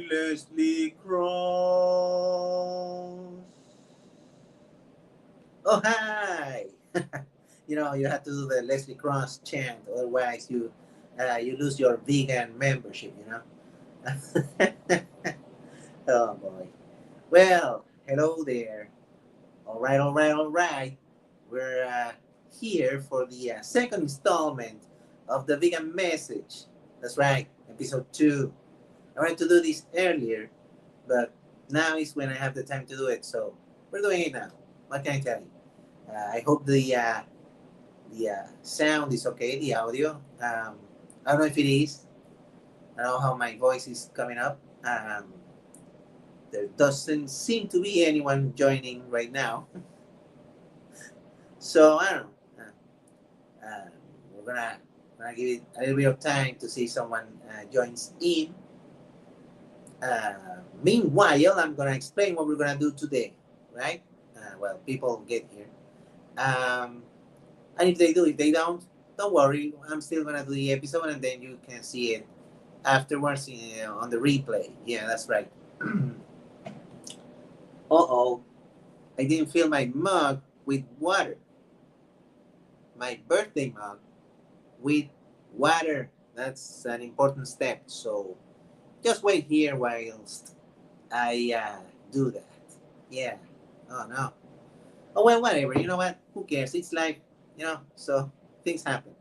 Leslie Cross. Oh, hi! You have to do the Leslie Cross chant, otherwise you lose your vegan membership. Oh boy. Well, hello there. All right, all right, all right. We're here for the second installment of the vegan message. That's right, episode 2. I wanted to do this earlier, but now is when I have the time to do it, so we're doing it now. What can I tell you? I hope the sound is okay, the audio. I don't know if it is. I don't know how my voice is coming up. There doesn't seem to be anyone joining right now, so I don't know. We're gonna give it a little bit of time to see someone joins in. Meanwhile, I'm gonna explain what we're gonna do today, right? Well, people get here. Um, and if they don't worry. I'm still gonna do the episode, and then you can see it afterwards on the replay. Yeah, that's right. Oh, I didn't fill my mug with water. My birthday mug with water. That's an important step. So just wait here whilst I do that. Yeah. Oh no. Oh well, whatever. You know what? Who cares? It's life. So things happen.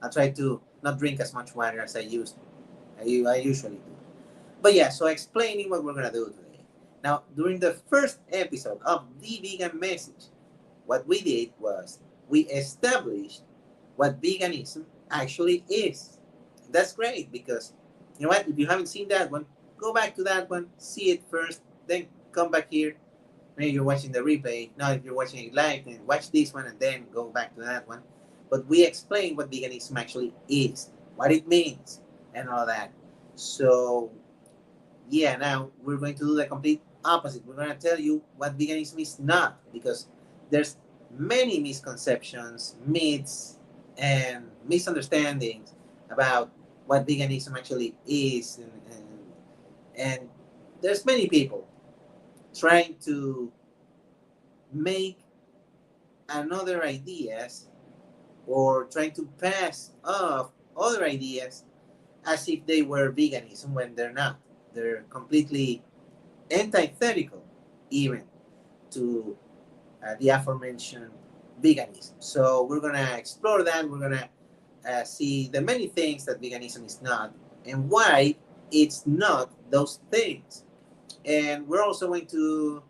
I'll try to not drink as much water as I used. I usually do. But yeah, so explaining what we're gonna do today. Now, during the first episode of the vegan message, what we did was we established what veganism actually is. That's great because you know what? If you haven't seen that one, go back to that one, see it first, then come back here. Maybe you're watching the replay. Now, if you're watching it live, then watch this one and then go back to that one. But we explain what veganism actually is, what it means, and all that. So, yeah, now we're going to do the complete opposite. We're going to tell you what veganism is not because there's many misconceptions, myths, and misunderstandings about what veganism actually is, and there's many people trying to make another ideas or trying to pass off other ideas as if they were veganism when they're not. They're completely antithetical, even to the aforementioned veganism. So we're gonna explore that. We're gonna see the many things that veganism is not and why it's not those things. And we're also going to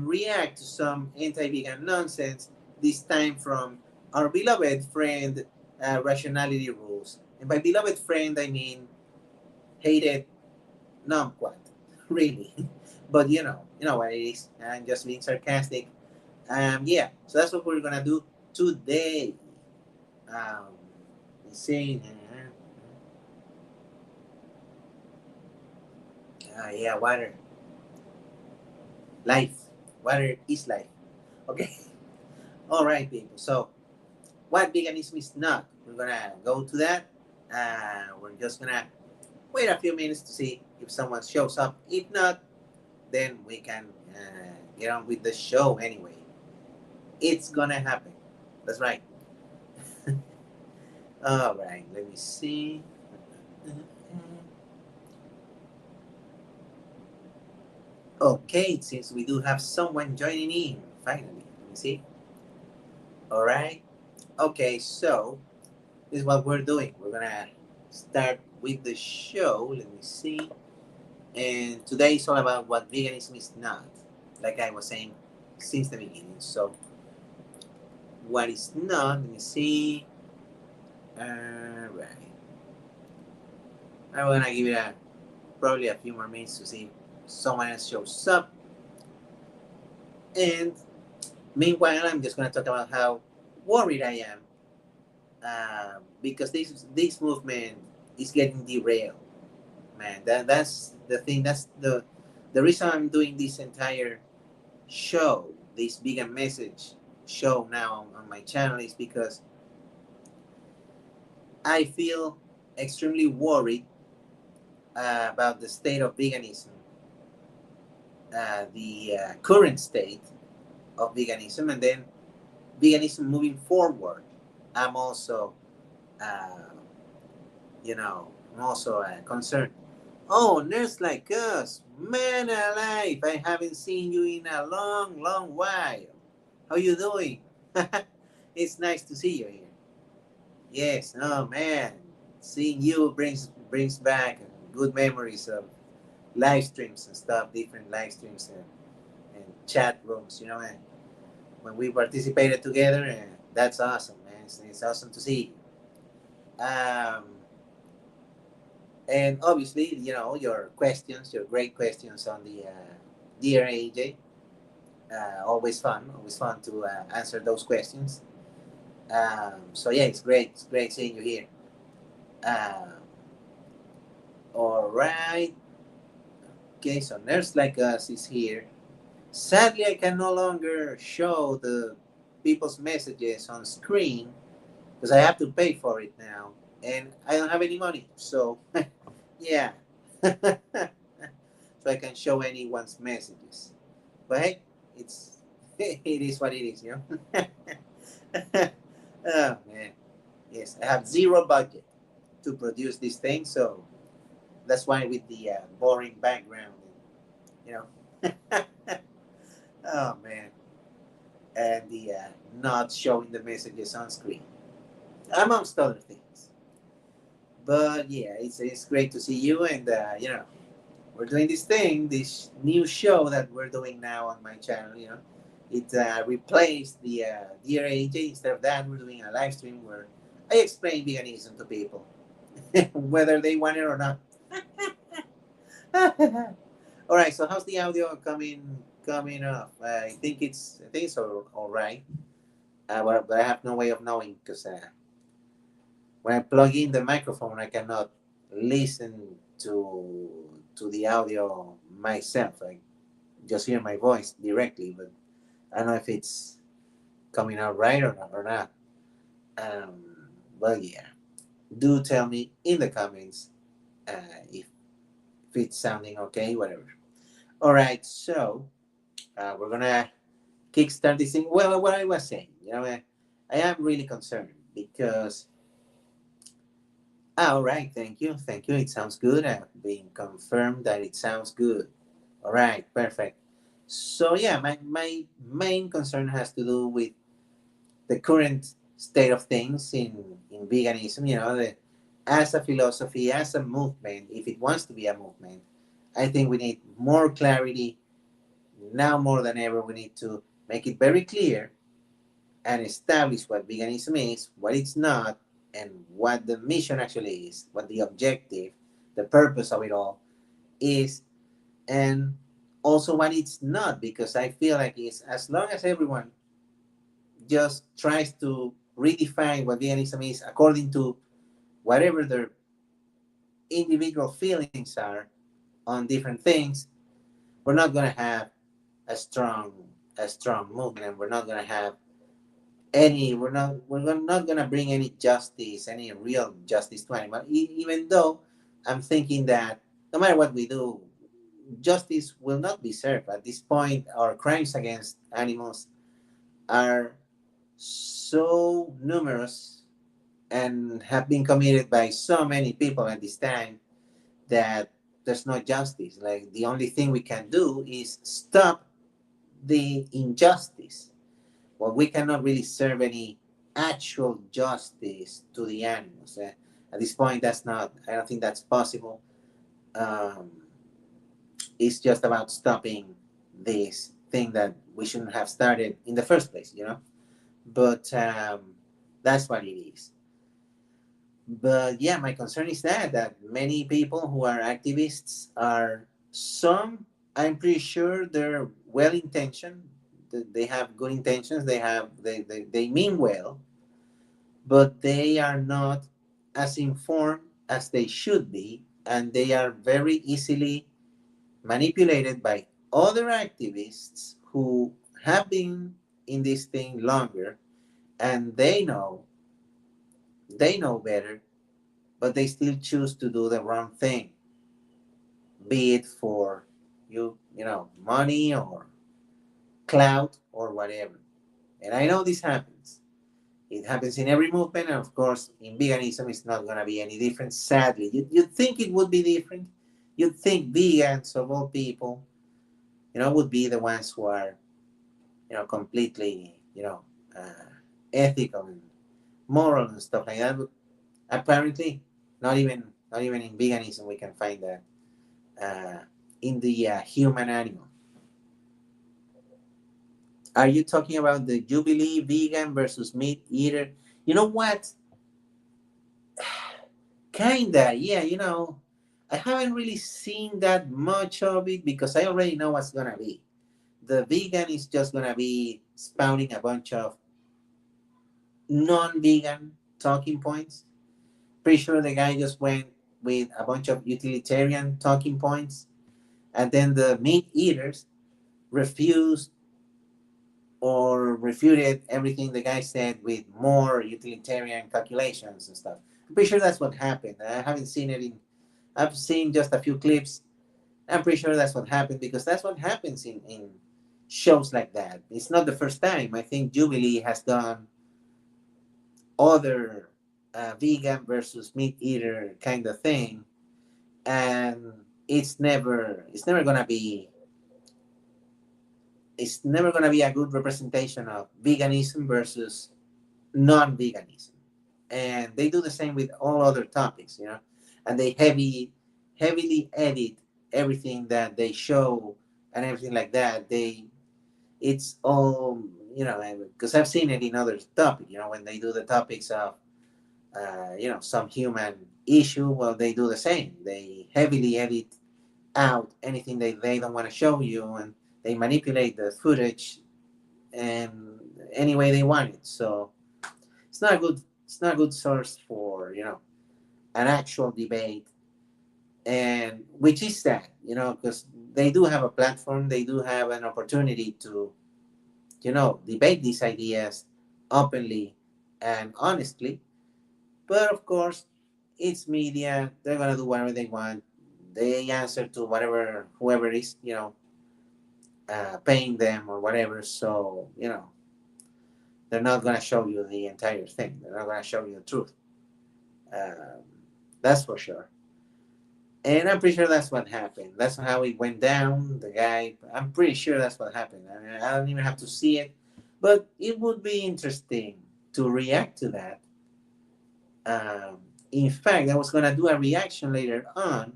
react to some anti-vegan nonsense, this time from our beloved friend, Rationality Rules. And by beloved friend, I mean hated numquat, really. But you know what it is. I'm just being sarcastic. Yeah, so that's what we're gonna do today. Let's see. Yeah, water, life. Water is life. Okay. All right, people. So, what veganism is not? We're gonna go to that. We're just gonna wait a few minutes to see if someone shows up. If not, then we can get on with the show anyway. It's gonna happen. That's right. All right. Let me see. Okay, since we do have someone joining in, finally. Let me see. All right. Okay, so this is what we're doing. We're gonna start with the show. Let me see. And today is all about what veganism is not, like I was saying since the beginning. So, what is not? Let me see. Right. I'm gonna give it probably a few more minutes to see if someone else shows up. And meanwhile, I'm just gonna talk about how worried I am because this movement is getting derailed. Man, that's the thing. That's the reason I'm doing this entire show, this vegan message show now on my channel is because I feel extremely worried about the state of veganism, the current state of veganism, and then veganism moving forward. I'm also, uh, I'm also concerned. Oh, nerds like us, man alive! I haven't seen you in a long, long while. How you doing? It's nice to see you here. Yes. Oh man, seeing you brings back good memories of live streams and stuff, different live streams and chat rooms. And when we participated together, that's awesome, man. It's awesome to see you. And obviously, your questions, your great questions on the dear AJ. Always fun to answer those questions. So yeah, it's great seeing you here. Uh, all right. Okay, so Nurse Like Us is here. Sadly, I can no longer show the people's messages on screen because I have to pay for it now, and I don't have any money. So yeah, so I can show anyone's messages. But hey, it's it is what it is. Oh man, yes, I have zero budget to produce this thing, so that's why with the boring background, you know. Oh man, and the not showing the messages on screen, amongst other things. But yeah, it's great to see you, and we're doing this thing, this new show that we're doing now on my channel. It replaced the Dear AJ. Instead of that, we're doing a live stream where I explain veganism to people, whether they want it or not. All right. So how's the audio coming up? I think it's all right. But I have no way of knowing because when I plug in the microphone, I cannot listen to the audio myself. I just hear my voice directly, but I don't know if it's coming out right or not. But yeah, do tell me in the comments if it's sounding okay, whatever. All right, so we're gonna kickstart this thing. Well, what I was saying, I am really concerned because. All right, thank you. It sounds good. I've been confirmed that it sounds good. All right, perfect. So yeah, my main concern has to do with the current state of things in veganism. As a philosophy, as a movement, if it wants to be a movement, I think we need more clarity now more than ever. We need to make it very clear and establish what veganism is, what it's not, and what the mission actually is, what the objective, the purpose of it all is, and also what it's not. Because I feel like it's as long as everyone just tries to redefine what veganism is according to whatever their individual feelings are on different things, we're not going to have a strong movement, and we're not gonna bring any justice, any real justice to anyone. Even though I'm thinking that no matter what we do, justice will not be served. At this point, our crimes against animals are so numerous and have been committed by so many people at this time that there's no justice. Like the only thing we can do is stop the injustice. Well, we cannot really serve any actual justice to the animals. At this point, that's not. I don't think that's possible. Um, it's just about stopping this thing that we shouldn't have started in the first place. But that's what it is. But yeah, my concern is that many people who are activists are some. I'm pretty sure they're well intentioned. They have good intentions. They mean well, but they are not as informed as they should be, and they are very easily manipulated by other activists who have been in this thing longer, and they know better but they still choose to do the wrong thing, be it for money or clout or whatever. And I know this happens. It happens in every movement, and of course, in veganism, it's not going to be any different. Sadly, you'd think it would be different. You'd think vegans of all people, would be the ones who are, completely, ethical and moral and stuff like that. But apparently, not even in veganism we can find that in the human animal. Are you talking about the Jubilee vegan versus meat eater? You know what? Kinda, yeah. I haven't really seen that much of it because I already know what's gonna be. The vegan is just gonna be spouting a bunch of non-vegan talking points. Pretty sure the guy just went with a bunch of utilitarian talking points, and then the meat eaters refused or refuted everything the guy said with more utilitarian calculations and stuff. I'm pretty sure that's what happened. I haven't seen it in. I've seen just a few clips. I'm pretty sure that's what happened because that's what happens in shows like that. It's not the first time. I think Jubilee has done other vegan versus meat eater kind of thing, and it's never gonna be a good representation of veganism versus non-veganism. And they do the same with all other topics, and they heavily edit everything that they show and everything like that. It's all, because I've seen it in other topics, when they do the topics of some human issue. Well, they do the same. They heavily edit out anything that they don't want to show you, and they manipulate the footage and any way they want it. So it's not a good source for an actual debate, and which is sad, because they do have a platform, they do have an opportunity to debate these ideas openly and honestly. But of course, it's media. They're gonna do whatever they want. They answer to whatever whoever is paying them or whatever. So they're not gonna show you the entire thing. They're not gonna show you the truth. Um, that's for sure. And I'm pretty sure that's what happened. That's how it went down. The guy. I'm pretty sure that's what happened. I mean, I don't even have to see it, but it would be interesting to react to that. Um, in fact, I was gonna do a reaction later on.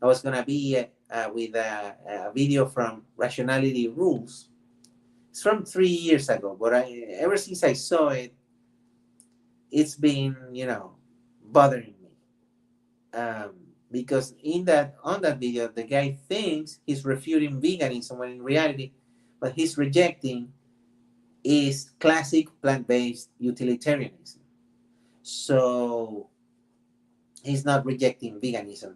I was gonna be with a video from Rationality Rules. It's from 3 years ago, but ever since I saw it, it's been bothering me. Because on that video, the guy thinks he's refuting veganism when in reality, what he's rejecting is classic plant-based utilitarianism. So he's not rejecting veganism.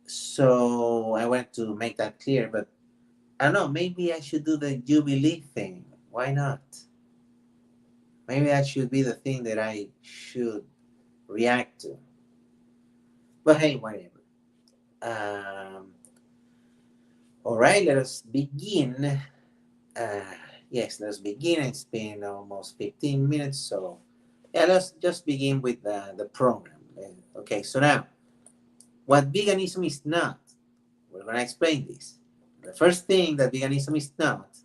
So I want to make that clear, but I don't know, maybe I should do the Jubilee thing. Why not? Maybe that should be the thing that I should react to. But hey, whatever. Um, all right, let us begin. Uh, yes, let's begin. It's been almost 15 minutes, so yeah, let's just begin with the program. Okay, so now, what veganism is not, we're going to explain this. The first thing that veganism is not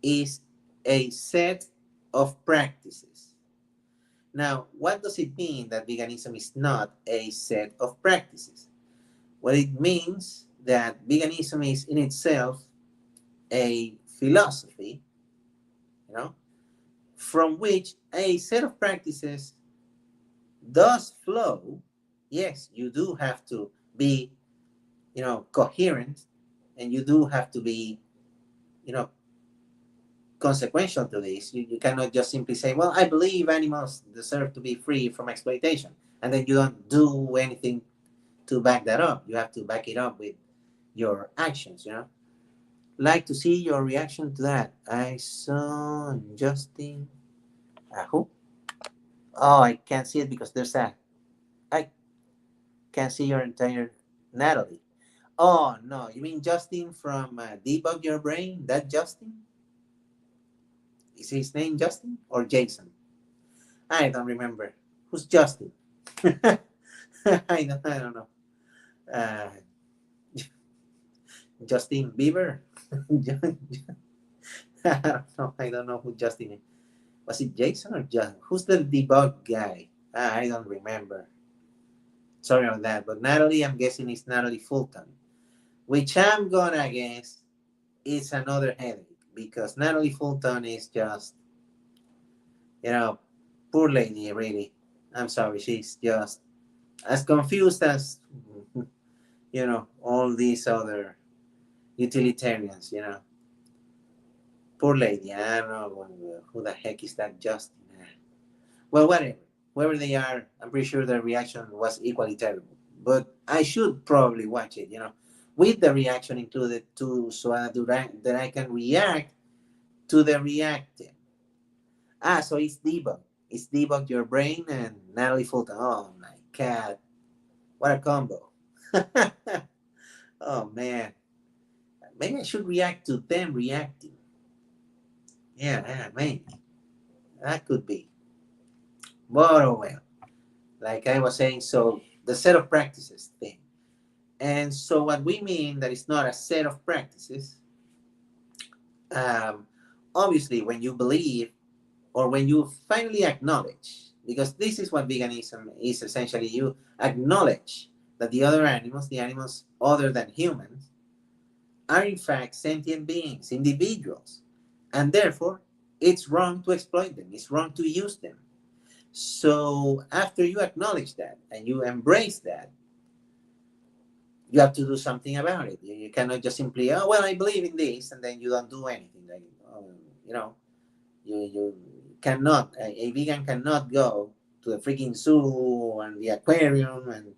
is a set of practices. Now, what does it mean that veganism is not a set of practices? Well, it means that veganism is in itself a philosophy, you know, from which a set of practices does flow. Yes, you do have to be, coherent, and you do have to be, you know, consequential to this. You cannot just simply say, well, I believe animals deserve to be free from exploitation, and then you don't do anything to back that up. You have to back it up with your actions. Like to see your reaction to that. I saw Justin. Who? Oh, I can't see it because there's a. I Can't see your entire Natalie. Oh no, you mean Justin from Debug Your Brain? That Justin? Is his name Justin or Jason? I don't remember. Who's Justin? I don't know. Uh, Justin Bieber? I don't know. I don't know who Justin is. Was it Jason or Justin? Who's the debug guy? I don't remember. Sorry on that. But Natalie, I'm guessing it's Natalie Fulton, which I'm gonna guess is another headache because Natalie Fulton is just, you know, poor lady, really. I'm sorry. She's just as confused as, all these other utilitarians, Poor lady. I don't know who the heck is that Justin. Well, whatever. Whoever they are, I'm pretty sure their reaction was equally terrible. But I should probably watch it, with the reaction included too, so that I can react to the reacting. So it's debug. It's debug your brain and Natalie Fulton. Oh my god, what a combo! Oh man, maybe I should react to them reacting. Yeah, maybe that could be. But oh well, like I was saying, so the set of practices thing. And so what we mean that it's not a set of practices, um, obviously when you believe or when you finally acknowledge, because this is what veganism is essentially, you acknowledge that the other animals, the animals other than humans, are in fact sentient beings, individuals, and therefore it's wrong to exploit them, it's wrong to use them. So after you acknowledge that and you embrace that, you have to do something about it. You cannot just simply, oh well, I believe in this, and then you don't do anything. Like, you know, you cannot. A vegan cannot go to the freaking zoo and the aquarium and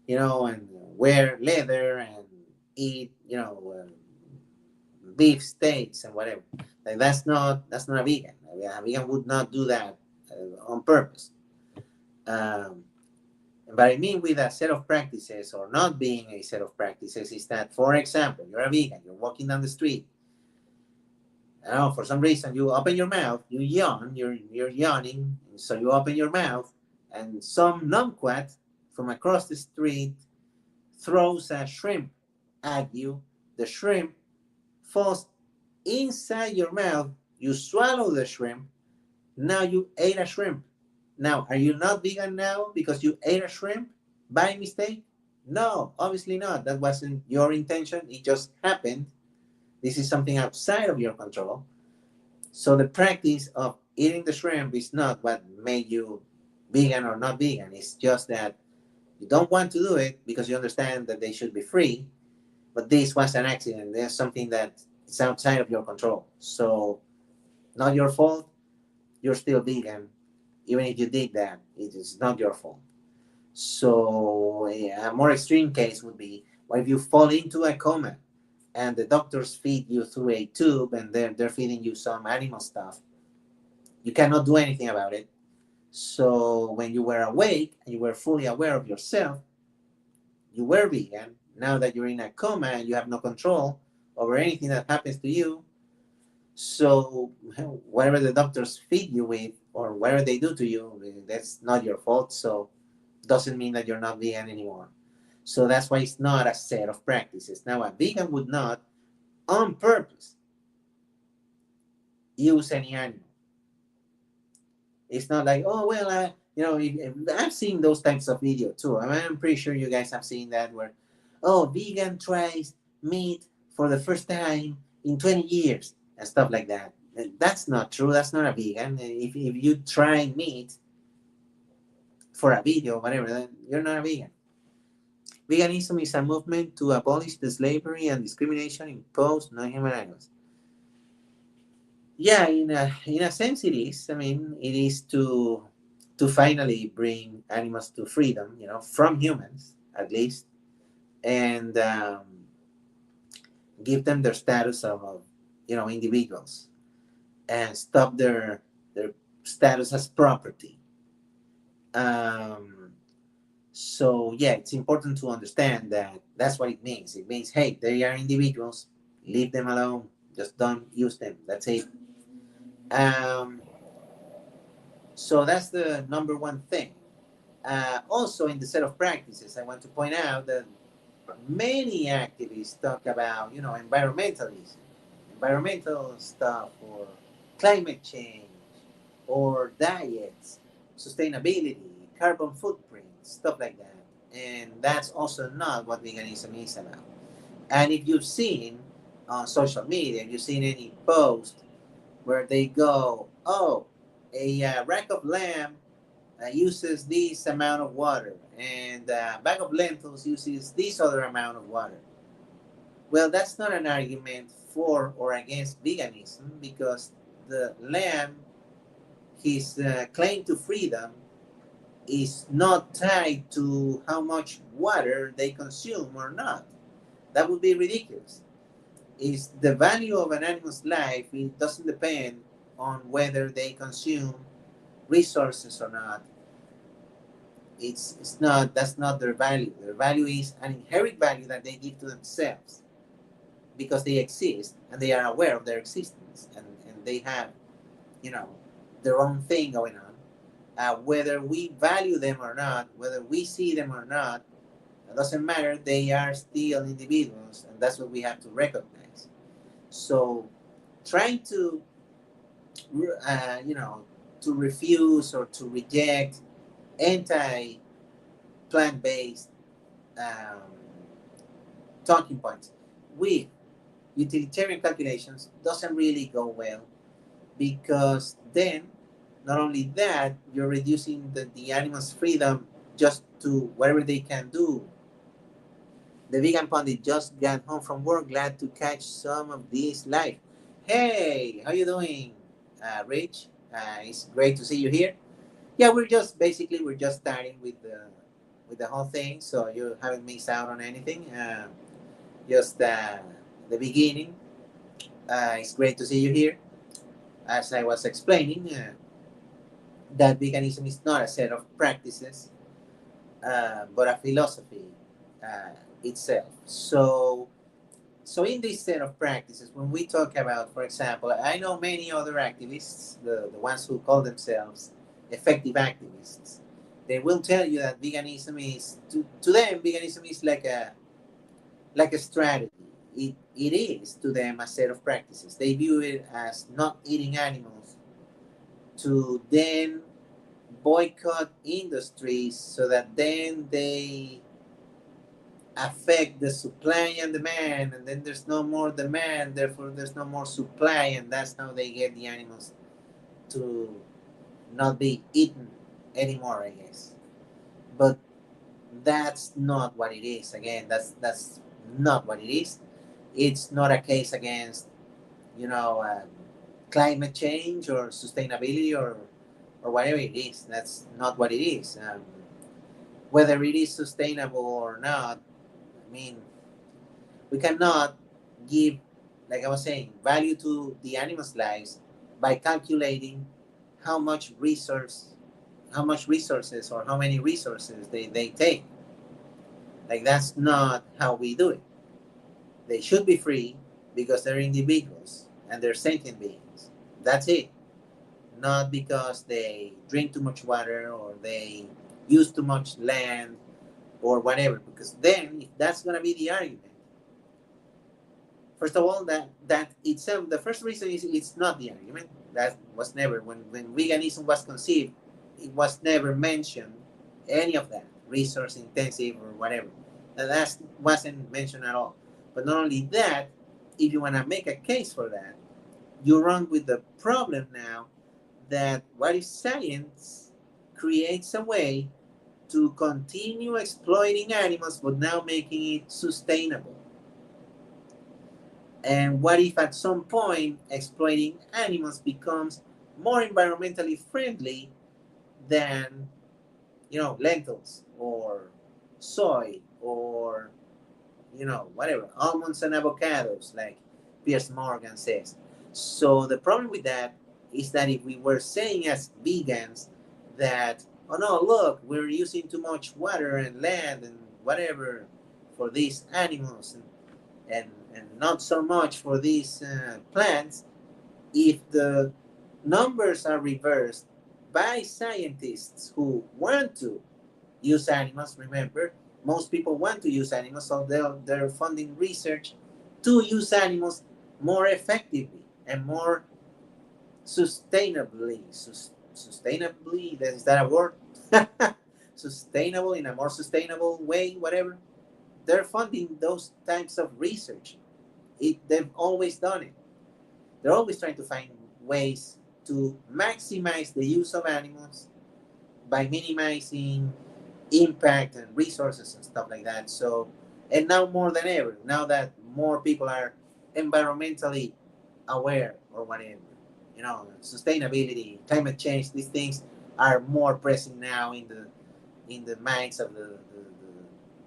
and wear leather and eat beef steaks and whatever. Like that's not a vegan. A vegan would not do that on purpose. Um, But I mean with a set of practices or not being a set of practices is that, for example, you're a vegan, you're walking down the street. I don't know, for some reason you open your mouth, you yawn, you're yawning, so you open your mouth, and some numquat from across the street throws a shrimp at you. The shrimp falls inside your mouth. You swallow the shrimp. Now you ate a shrimp. Now, are you not vegan now because you ate a shrimp by mistake? No, obviously not. That wasn't your intention. It just happened. This is something outside of your control. So the practice of eating the shrimp is not what made you vegan or not vegan. It's just that you don't want to do it because you understand that they should be free. But this was an accident. There's something that is outside of your control. So not your fault. You're still vegan. Even if you did that, it is not your fault. So a more extreme case would be what if you fall into a coma and the doctors feed you through a tube and they're feeding you some animal stuff. You cannot do anything about it. So when you were awake and you were fully aware of yourself, you were vegan. Now that you're in a coma and you have no control over anything that happens to you, so whatever the doctors feed you with or whatever they do to you, that's not your fault. So doesn't mean that you're not vegan anymore. So that's why it's not a set of practices. Now a vegan would not on purpose use any animal. It's not like, oh well, I've seen those types of video too. I mean, I'm pretty sure you guys have seen that where, oh, vegan tries meat for the first time in 20 years and stuff like that. That's not true. That's not a vegan. If you try meat for a video or whatever, then you're not a vegan. Veganism is a movement to abolish the slavery and discrimination imposed on non-human animals. Yeah, in a sense, it is. I mean, it is to finally bring animals to freedom, from humans at least, and give them their status of individuals, and stop their, status as property. Um, So yeah, it's important to understand that that's what it means. It means, hey, they are individuals, leave them alone, just don't use them. That's it. Um, so that's the number one thing. Also, in the set of practices, I want to point out that many activists talk about, environmentalism, environmental stuff, or climate change, or diets, sustainability, carbon footprint, stuff like that. And that's also not what veganism is about. And if you've seen on social media, if you've seen any post where they go, oh, a rack of lamb uses this amount of water, and a bag of lentils uses this other amount of water. Well, that's not an argument for or against veganism because the lamb, his claim to freedom is not tied to how much water they consume or not. That would be ridiculous. Is the value of an animal's life, it doesn't depend on whether they consume resources or not. It's not, that's not their value. Their value is an inherent value that they give to themselves because they exist and they are aware of their existence, and they have, you know, their own thing going on. Whether we value them or not, whether we see them or not, it doesn't matter. They are still individuals, and that's what we have to recognize. So, trying to, you know, to refuse or to reject anti plant based um, talking points with utilitarian calculations doesn't really go well, because then not only that, you're reducing the animal's freedom just to whatever they can do. The vegan pundit just got home from work, glad to catch some of this live. Hey, how you doing, Rich? It's great to see you here. Yeah, we're just starting with the whole thing, so you haven't missed out on anything. Just the beginning. It's great to see you here. As I was explaining, that veganism is not a set of practices, but a philosophy itself. So in this set of practices, when we talk about, for example, I know many other activists, the ones who call themselves effective activists, they will tell you that veganism is, to them, veganism is like a strategy. It is to them a set of practices. They view it as not eating animals to then boycott industries so that then they affect the supply and demand, and then there's no more demand, therefore there's no more supply, and that's how they get the animals to not be eaten anymore, I guess. But that's not what it is. Again, that's not what it is. It's not a case against, you know, climate change or sustainability or whatever it is. That's not what it is. Whether it is sustainable or not, I mean, we cannot give, like I was saying, value to the animals' lives by calculating how much resource, how much resources or how many resources they take. Like, that's not how we do it. They should be free because they're individuals and they're sentient beings. That's it. Not because they drink too much water or they use too much land or whatever. Because then, if that's gonna be the argument, first of all, that itself, the first reason is it's not the argument. That was never, when veganism was conceived, it was never mentioned any of that resource intensive or whatever. That wasn't mentioned at all. But not only that, if you want to make a case for that, you run with the problem now that what if science creates a way to continue exploiting animals but now making it sustainable? And what if at some point exploiting animals becomes more environmentally friendly than, lentils or soy or, whatever, almonds and avocados, like Piers Morgan says? So the problem with that is that if we were saying as vegans that, oh no, look, we're using too much water and land and whatever for these animals, and not so much for these plants. If the numbers are reversed by scientists who want to use animals, remember, most people want to use animals, so they're funding research to use animals more effectively and more sustainably. Sustainably, is that a word? Sustainable, in a more sustainable way, whatever. They're funding those types of research. They've always done it. They're always trying to find ways to maximize the use of animals by minimizing impact and resources and stuff like that. So, and now more than ever, now that more people are environmentally aware or whatever, sustainability, climate change, these things are more present now in the minds of the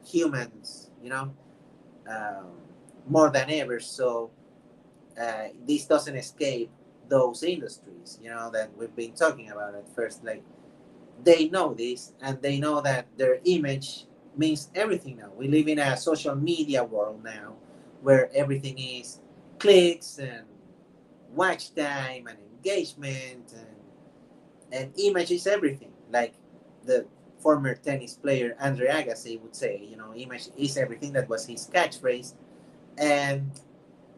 humans, um, more than ever. So this doesn't escape those industries, that we've been talking about at first. Like, they know this, and they know that their image means everything now. We live in a social media world now where everything is clicks and watch time and engagement, and image is everything. Like the former tennis player Andre Agassi would say, image is everything. That was his catchphrase. And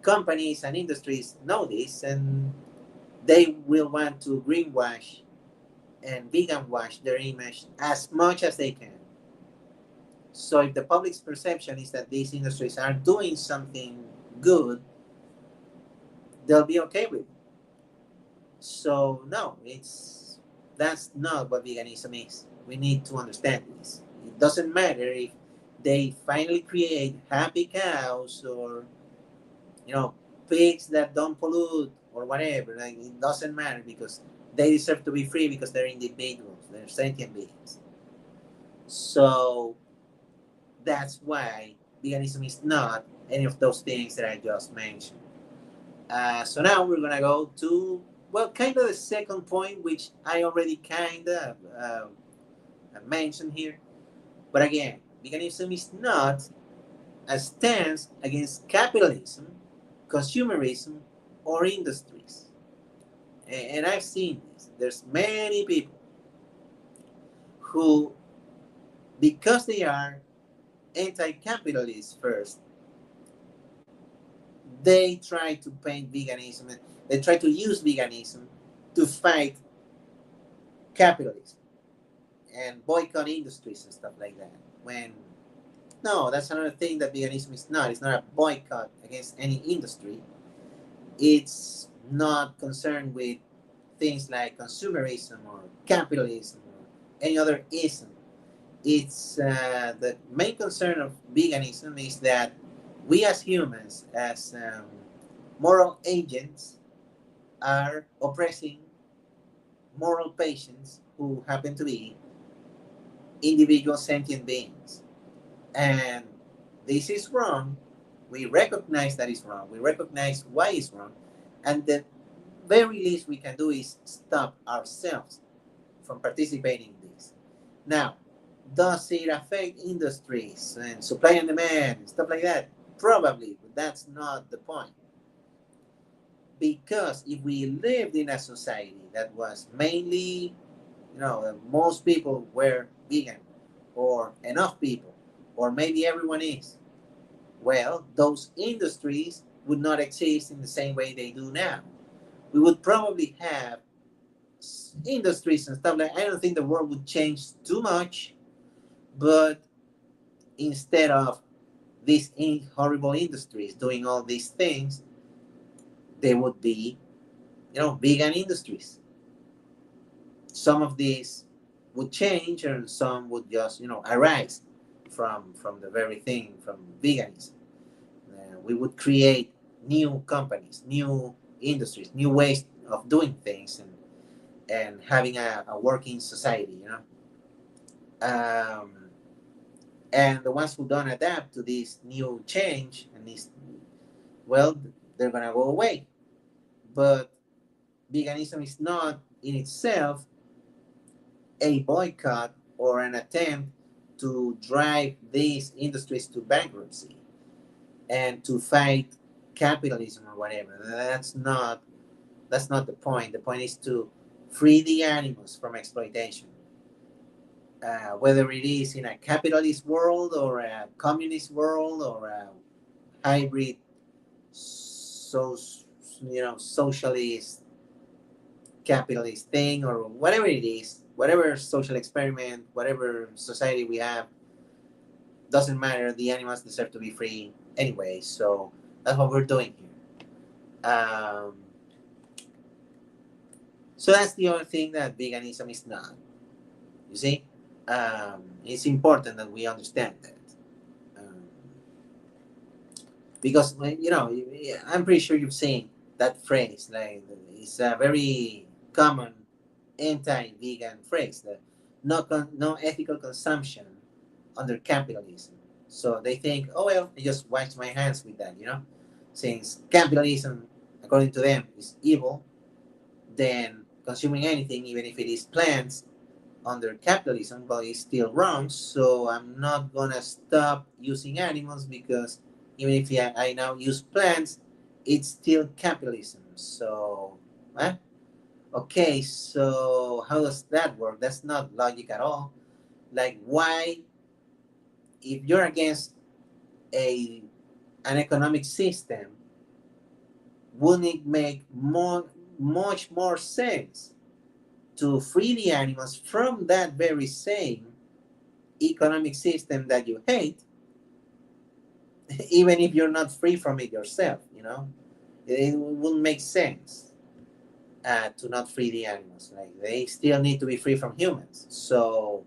companies and industries know this, and they will want to greenwash and vegan wash their image as much as they can. So if the public's perception is that these industries are doing something good, they'll be okay with it. So no, that's not what veganism is. We need to understand this. It doesn't matter if they finally create happy cows, or pigs that don't pollute or whatever. Like, it doesn't matter, because they deserve to be free, because they're individuals, they're sentient beings. So that's why veganism is not any of those things that I just mentioned. So now we're gonna go to, well, kind of the second point, which I already kind of mentioned here. But again, veganism is not a stance against capitalism, consumerism, or industries. And I've seen this. There's many people who, because they are anti-capitalist first, they try to paint veganism, they try to use veganism to fight capitalism and boycott industries and stuff like that. When no, that's another thing that veganism is not. It's not a boycott against any industry. It's not concerned with things like consumerism or capitalism or any other ism. It's the main concern of veganism is that we as humans, as moral agents, are oppressing moral patients who happen to be individual sentient beings. And this is wrong. We recognize that it's wrong. We recognize why it's wrong. And the very least we can do is stop ourselves from participating in this. Now, does it affect industries and supply and demand, stuff like that? Probably, but that's not the point. Because if we lived in a society that was mainly, most people were vegan, or enough people, or maybe everyone is, well, those industries would not exist in the same way they do now. We would probably have industries and stuff like. I don't think the world would change too much, but instead of these horrible industries doing all these things, there would be, vegan industries. Some of these would change, and some would just, arise from the very thing, from veganism. We would create new companies, new industries, new ways of doing things, and having a working society, Um, and the ones who don't adapt to this new change and this, well, they're gonna go away. But veganism is not in itself a boycott or an attempt to drive these industries to bankruptcy and to fight capitalism or whatever. That's not the point. The point is to free the animals from exploitation, whether it is in a capitalist world or a communist world or a hybrid, so socialist capitalist thing or whatever it is, whatever social experiment, whatever society we have, doesn't matter. The animals deserve to be free anyway. So that's what we're doing here. So that's the other thing that veganism is not. You see, it's important that we understand that. Um, because I'm pretty sure you've seen that phrase. Like it's a very common anti-vegan phrase that no ethical consumption under capitalism. So they think, oh well, I just wash my hands with that. Since capitalism, according to them, is evil, then consuming anything, even if it is plants, under capitalism, but it's still wrong. So I'm not gonna stop using animals because even if I now use plants, it's still capitalism. So, okay. So how does that work? That's not logic at all. Like, why, if you're against a an economic system, wouldn't it make much more sense to free the animals from that very same economic system that you hate, even if you're not free from it yourself? It wouldn't make sense to not free the animals. Like, they still need to be free from humans. So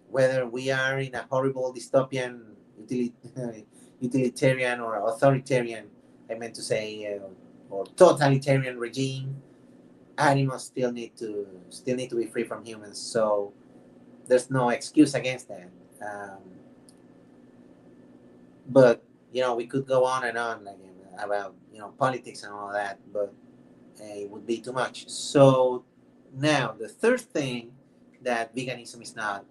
whether we are in a horrible dystopian utilitarian or authoritarian, I meant to say, or totalitarian regime, animals still need to be free from humans. So there's no excuse against that. Um, but we could go on and on, like, about politics and all that, but it would be too much. So now the third thing that veganism is not,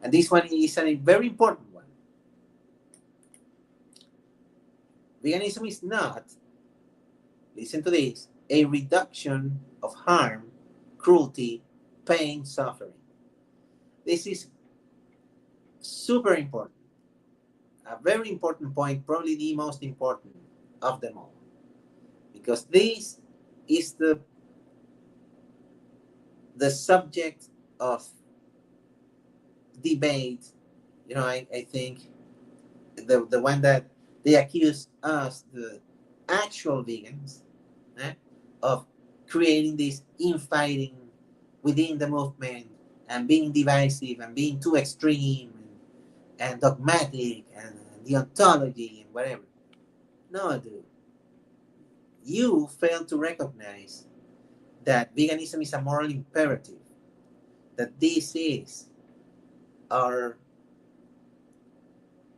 and this one is a very important one. Veganism is not, listen to this, a reduction of harm, cruelty, pain, suffering. This is super important, a very important point, probably the most important of them all, because this is the subject of debate. I think the one that they accuse us, the actual vegans, eh, of creating this infighting within the movement and being divisive and being too extreme and dogmatic and the ontology and whatever. No, dude. You fail to recognize that veganism is a moral imperative, that this is our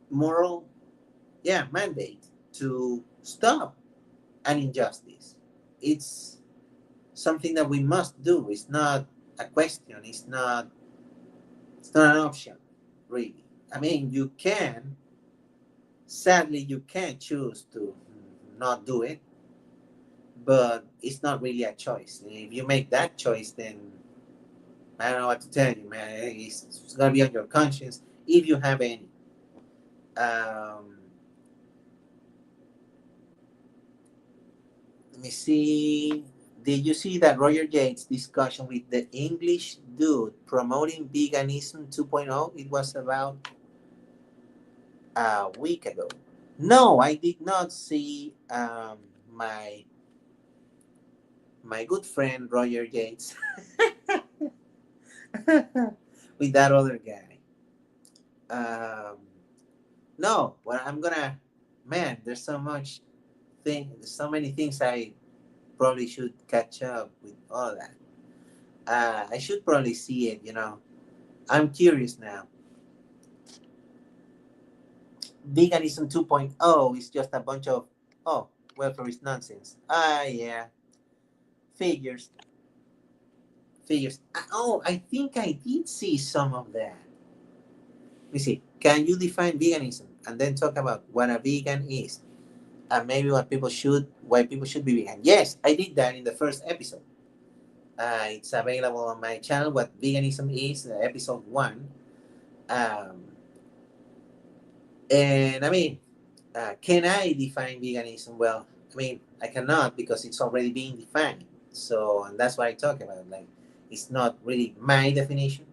moral, mandate to stop an injustice. It's something that we must do. It's not a question. It's not an option, really. I mean, sadly, you can choose to not do it, but it's not really a choice. If you make that choice, then I don't know what to tell you, man. It's gonna be on your conscience if you have any. Um, Let me see. Did you see that Roger Yates discussion with the English dude promoting veganism 2.0? It was about a week ago. No, I did not see my good friend Roger Yates with that other guy. Um, no, well, man, there's so many things I probably should catch up with all that. I should probably see it. I'm curious now. Veganism 2.0 is just a bunch of, oh, welfare is nonsense. Yeah, figures. figures. Oh, I think I did see some of that. Let me see. Can you define veganism and then talk about what a vegan is and maybe why people should be vegan? Yes, I did that in the first episode. It's available on my channel. What veganism is, episode one. Um, and I mean, can I define veganism? Well, I mean, I cannot because it's already being defined. So, and that's what I talk about. Like, it's not really my definition.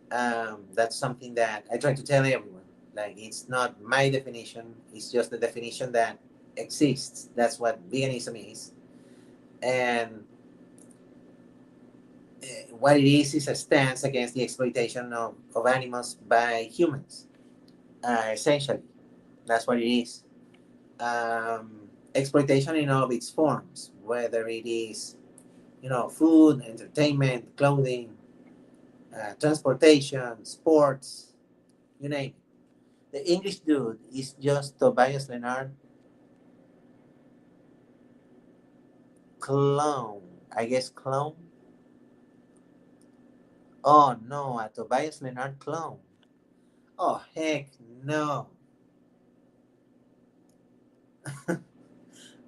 That's something that I try to tell everyone. Like, it's not my definition. It's just the definition that exists. That's what veganism is. And what it is a stance against the exploitation of animals by humans, essentially. That's what it is. Exploitation in all of its forms, whether it is, food, entertainment, clothing, transportation, sports, you name it. The English dude is just Tobias Leonard clone. I guess clone. Oh no, a Tobias Leonard clone. Oh heck no.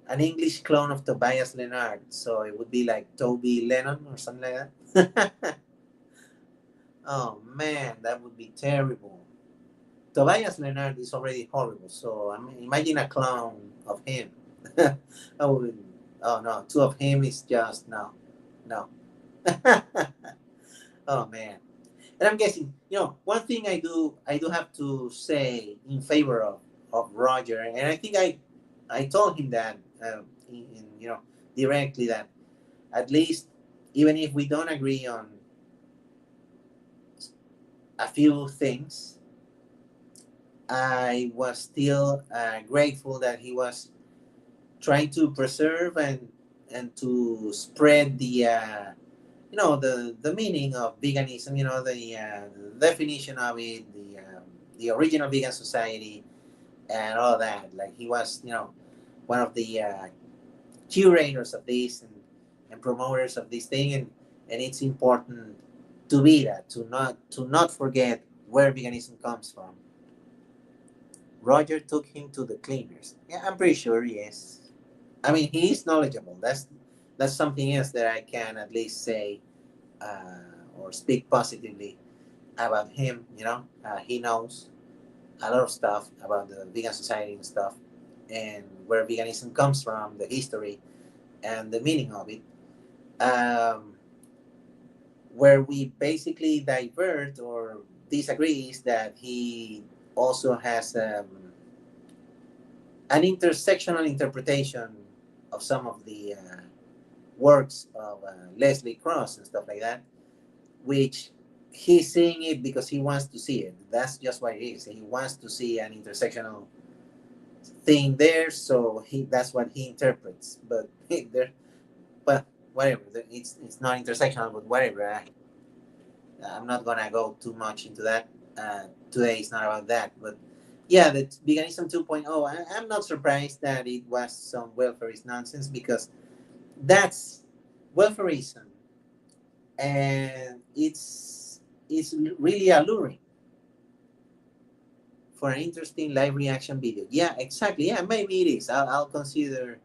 An English clone of Tobias Leonard. So it would be like Toby Lennon or something like that. Oh man, that would be terrible. Tobias Leonard is already horrible. So I mean, imagine a clone of him. I would, oh no, two of him is just no, no. Oh man. And I'm guessing, one thing I do have to say in favor of Roger, and I think I told him that directly that at least even if we don't agree on a few things, I was still grateful that he was trying to preserve and to spread the meaning of veganism, the definition of it, the original vegan society, and all that. Like he was, one of the curators of this and promoters of this thing, and it's important to be that to not forget where veganism comes from. Roger took him to the cleaners. Yeah, I'm pretty sure. Yes, I mean he is knowledgeable. That's something else that I can at least say or speak positively about him. He knows a lot of stuff about the vegan society and stuff, and where veganism comes from, the history and the meaning of it. Um, where we basically divert or disagree is that he also has an intersectional interpretation of some of the works of Leslie Cross and stuff like that, which he's seeing it because he wants to see it. That's just what it is. He wants to see an intersectional thing there, so that's what he interprets. But there, but whatever. It's not intersectional, but whatever. I'm not gonna go too much into that. Today is not about that, but yeah, the veganism 2.0. I'm not surprised that it was some welfareist nonsense because that's welfareism, and it's really alluring for an interesting live reaction video. Yeah, exactly. Yeah, maybe it is. I'll consider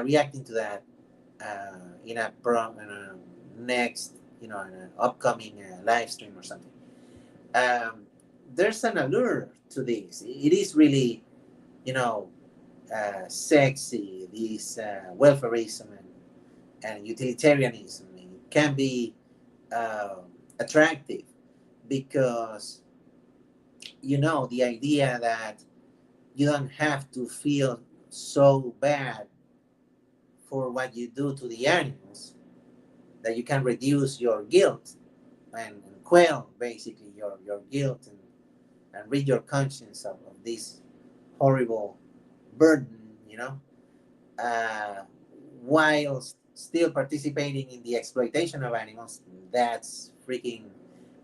reacting to that in a next, in an upcoming live stream or something. Um, there's an allure to this. It is really, you know, sexy. This welfareism and utilitarianism. It can be uh, attractive because the idea that you don't have to feel so bad for what you do to the animals, that you can reduce your guilt and quell basically your guilt and rid your conscience of this horrible burden, uh, while still participating in the exploitation of animals. That's freaking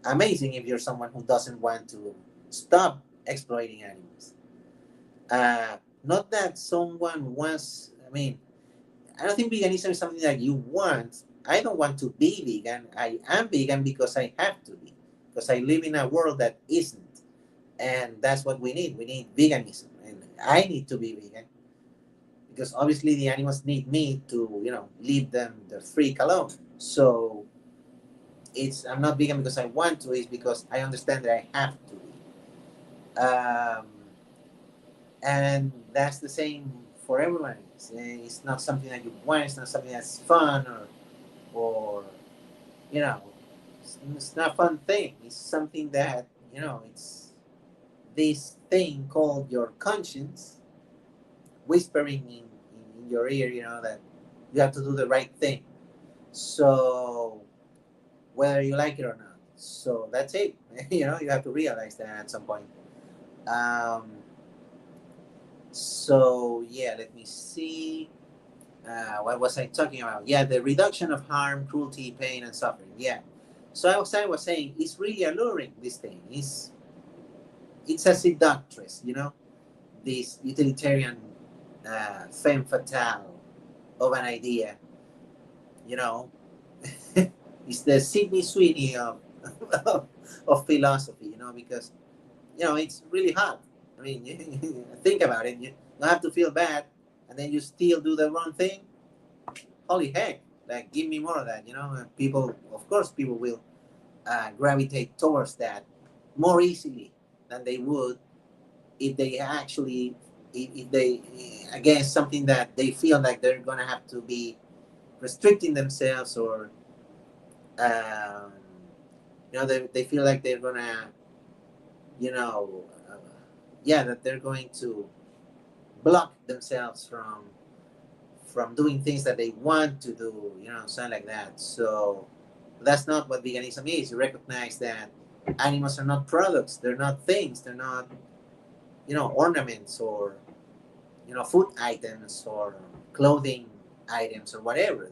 amazing if you're someone who doesn't want to stop exploiting animals. Not that someone wants, I mean, I don't think veganism is something that you want. I don't want to be vegan. I am vegan because I have to be, because I live in a world that isn't, and that's what we need. We need veganism, and I need to be vegan because obviously the animals need me to, leave them the freak alone. So it's I'm not vegan because I want to. It's because I understand that I have to be. And that's the same for everyone. It's not something that you want. It's not something that's fun or you know, it's not a fun thing. It's something that it's this thing called your conscience whispering in your ear. That you have to do the right thing. So whether you like it or not. So that's it. You have to realize that at some point. Um, so yeah, let me see. What was I talking about? Yeah, the reduction of harm, cruelty, pain, and suffering. Yeah. So I was saying it's really alluring. This thing it's a seductress. This utilitarian femme fatale of an idea. You know, it's the Sydney Sweeney of, of philosophy. Because it's really hard. I mean, think about it. You have to feel bad, and then you still do the wrong thing. Holy heck! Like, give me more of that. People, of course, people will gravitate towards that more easily than they would if they actually, if they against something that they feel like they're gonna have to be restricting themselves, or um, they feel like they're gonna, you know, uh, yeah, that they're going to block themselves from doing things that they want to do, something like that. So that's not what veganism is. You recognize that animals are not products, they're not things, they're not, ornaments, or food items, or clothing items, or whatever.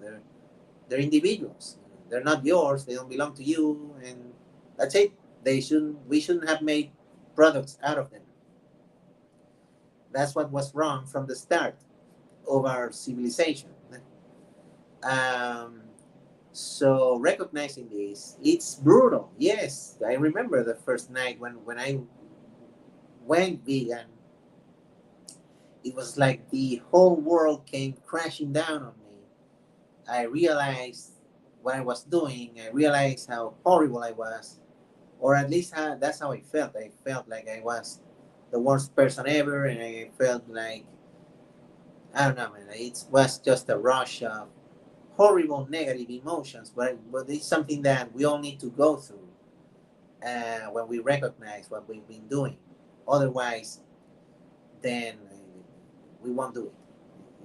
They're individuals. They're not yours. They don't belong to you, and that's it. We shouldn't have made products out of them. That's what was wrong from the start of our civilization. Um, so recognizing this, it's brutal. Yes, I remember the first night when I went vegan. It was like the whole world came crashing down on me. I realized what I was doing. I realized how horrible I was, or at least that's how I felt. I felt like I was the worst person ever, and I felt like, I don't know, man. It was just a rush of horrible negative emotions, but it's something that we all need to go through when we recognize what we've been doing. Otherwise, then we won't do it.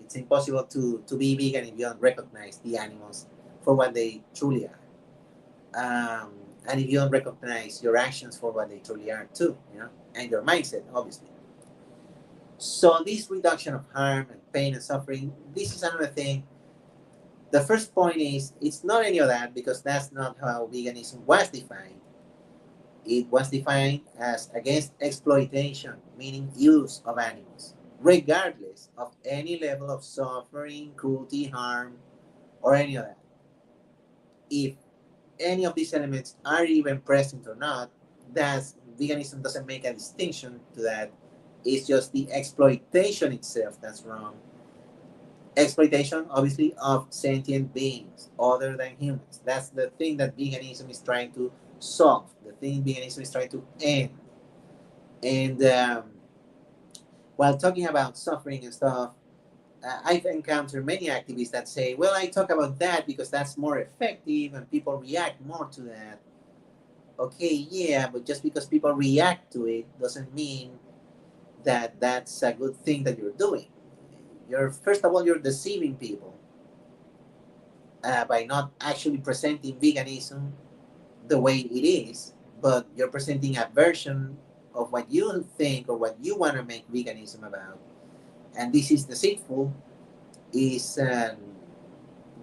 It's impossible to be vegan if you don't recognize the animals for what they truly are. And if you don't recognize your actions for what they truly are too, and your mindset, obviously. So this reduction of harm and pain and suffering, this is another thing. The first point is it's not any of that, because that's not how veganism was defined. It was defined as against exploitation, meaning use of animals, regardless of any level of suffering, cruelty, harm, or any of that. If any of these elements are even present or not, that's veganism doesn't make a distinction to that. It's just the exploitation itself that's wrong. Exploitation, obviously, of sentient beings other than humans. That's the thing that veganism is trying to solve. The thing veganism is trying to end. And while talking about suffering and stuff, I've encountered many activists that say, well, I talk about that because that's more effective and people react more to that. Okay, yeah, but just because people react to it doesn't mean that that's a good thing that you're doing. First of all, you're deceiving people by not actually presenting veganism the way it is, but you're presenting a version of what you think or what you want to make veganism about. And this is deceitful, is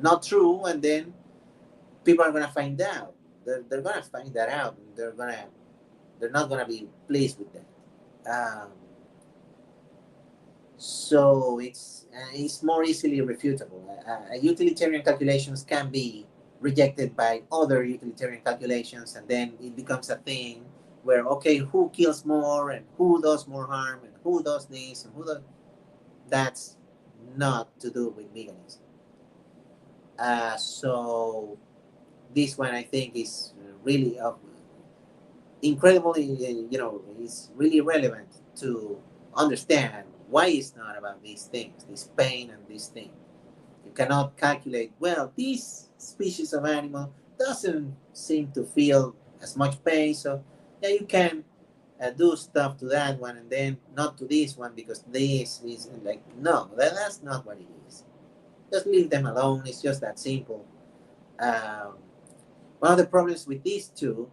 not true, and then people are gonna find out. They're gonna find that out. They're not gonna be pleased with that. Um, so it's more easily refutable. Utilitarian calculations can be rejected by other utilitarian calculations, and then it becomes a thing where, okay, who kills more and who does more harm and who does this and who does. That's not to do with veganism. So this one I think is really incredibly, is really relevant to understand why it's not about these things, this pain and this thing. You cannot calculate, well, this species of animal doesn't seem to feel as much pain, so yeah, you can do stuff to that one and then not to this one because this is like, no, that's not what it is. Just leave them alone. It's just that simple. Um, One of the problems with these two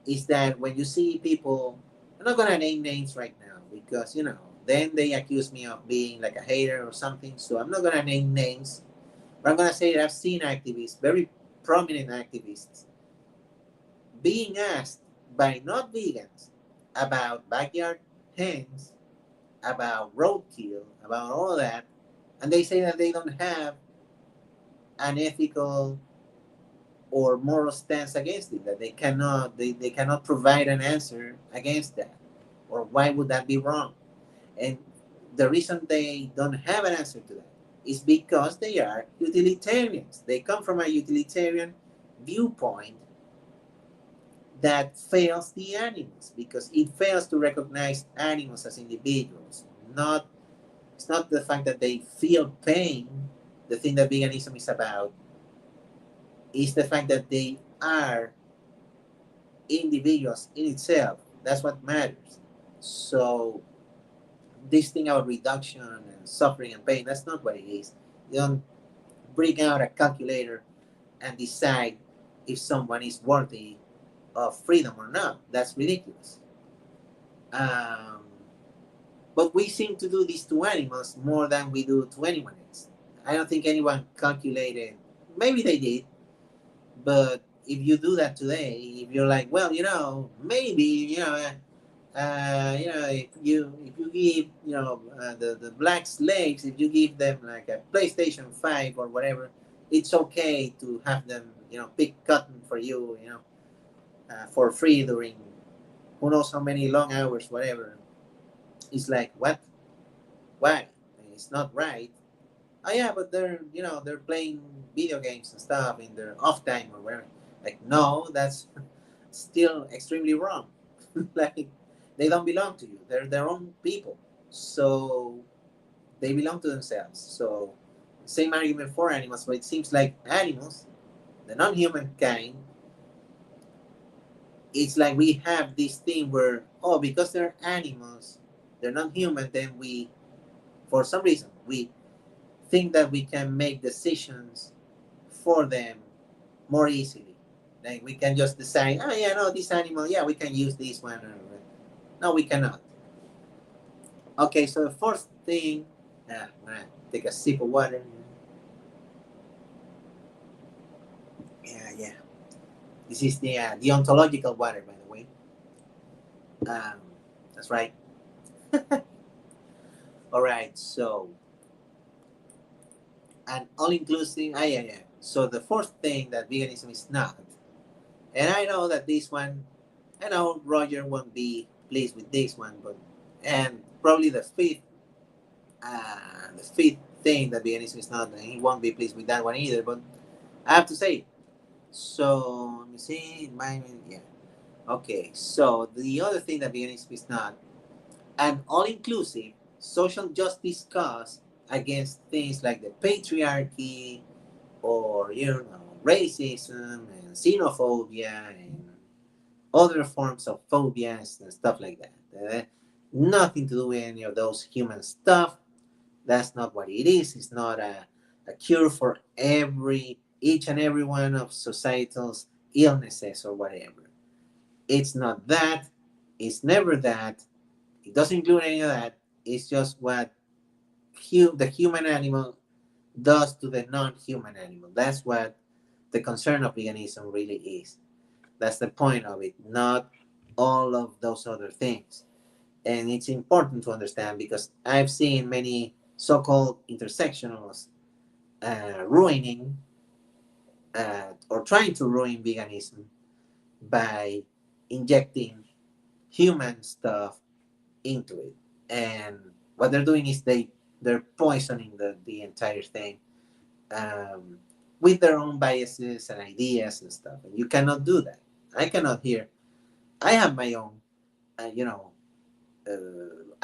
is that when you see people, I'm not gonna name names right now because then they accuse me of being like a hater or something. So I'm not gonna name names, but I'm gonna say that I've seen activists, very prominent activists, being asked by not vegans about backyard hens, about roadkill, about all that, and they say that they don't have an ethical or moral stance against it, that they cannot provide an answer against that, or why would that be wrong. And the reason they don't have an answer to that is because they are utilitarians. They come from a utilitarian viewpoint that fails the animals because it fails to recognize animals as individuals. Not It's not the fact that they feel pain. The thing that veganism is about is the fact that they are individuals in itself. That's what matters. So this thing about reduction and suffering and pain, that's not what it is. You don't bring out a calculator and decide if someone is worthy of freedom or not. That's ridiculous. Um, but we seem to do this to animals more than we do to anyone else. I don't think anyone calculated. Maybe they did, but if you do that today, if you're like, well, maybe if you give the black slaves, if you give them like a PlayStation 5 or whatever, it's okay to have them pick cotton for you, for free during who knows how many long hours, whatever. It's like, what? Why? It's not right. Oh yeah, but they're playing video games and stuff in their off time or whatever. Like, no, that's still extremely wrong. Like, they don't belong to you. They're their own people. So they belong to themselves. So same argument for animals, but it seems like animals, the non-human kind, it's like we have this thing where, oh, because they're animals, they're non-human, then we, for some reason, we think that we can make decisions for them more easily. Like we can just decide, oh yeah, no, this animal, yeah, we can use this one. No, we cannot. Okay, so the first thing, I'm gonna take a sip of water. Yeah, yeah. This is the ontological water, by the way. Um, that's right. All right, so an all-inclusive. Ah, yeah, yeah. So the first thing that veganism is not, and I know that this one, I know Roger won't be pleased with this one, but and probably the fifth thing that veganism is not, and he won't be pleased with that one either. But I have to say it. So let me see. Yeah. Okay. So the other thing that veganism is not, an all-inclusive social justice cause against things like the patriarchy or racism and xenophobia and other forms of phobias and stuff like that. Nothing to do with any of those human stuff. That's not what it is. It's not a cure for each and every one of societal's illnesses or whatever. It's not that. It's never that. It doesn't include any of that. It's just what the human animal does to the non-human animal. That's what the concern of veganism really is. That's the point of it, not all of those other things. And it's important to understand because I've seen many so-called intersectionals ruining or trying to ruin veganism by injecting human stuff into it. And what they're doing is they're poisoning the entire thing, um, with their own biases and ideas and stuff. And you cannot do that. I cannot hear. I have my own,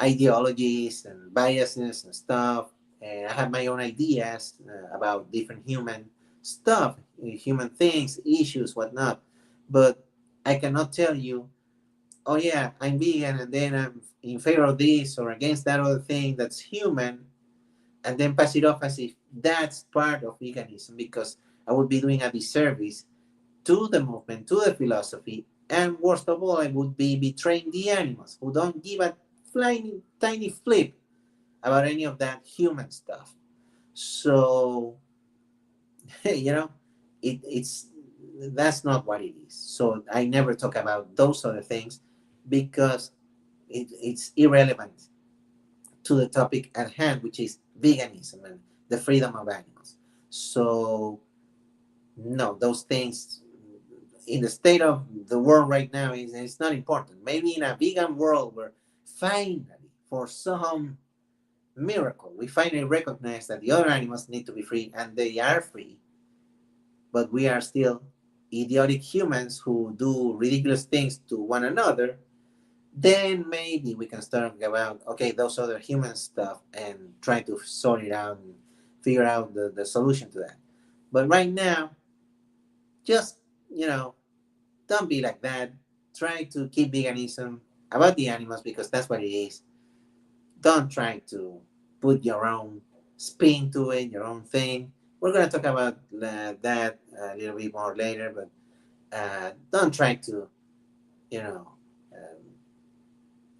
ideologies and biases and stuff. And I have my own ideas about different human stuff, human things, issues, whatnot. But I cannot tell you, oh yeah, I'm vegan, and then I'm in favor of this or against that other thing that's human, and then pass it off as if that's part of veganism, because I would be doing a disservice to the movement, to the philosophy, and worst of all, I would be betraying the animals who don't give a flying tiny flip about any of that human stuff. So, you know, it's that's not what it is. So I never talk about those other things because it's irrelevant to the topic at hand, which is veganism and the freedom of animals. So no, those things in the state of the world right now is it's not important. Maybe in a vegan world where finally, for some miracle, we finally recognize that the other animals need to be free, and they are free, but we are still idiotic humans who do ridiculous things to one another. Then maybe we can start about, okay, those other human stuff and try to sort it out and figure out the solution to that. But right now, just, you know, don't be like that. Try to keep veganism about the animals because that's what it is. Don't try to put your own spin to it, your own thing. We're going to talk about that a little bit more later, but don't try to, you know,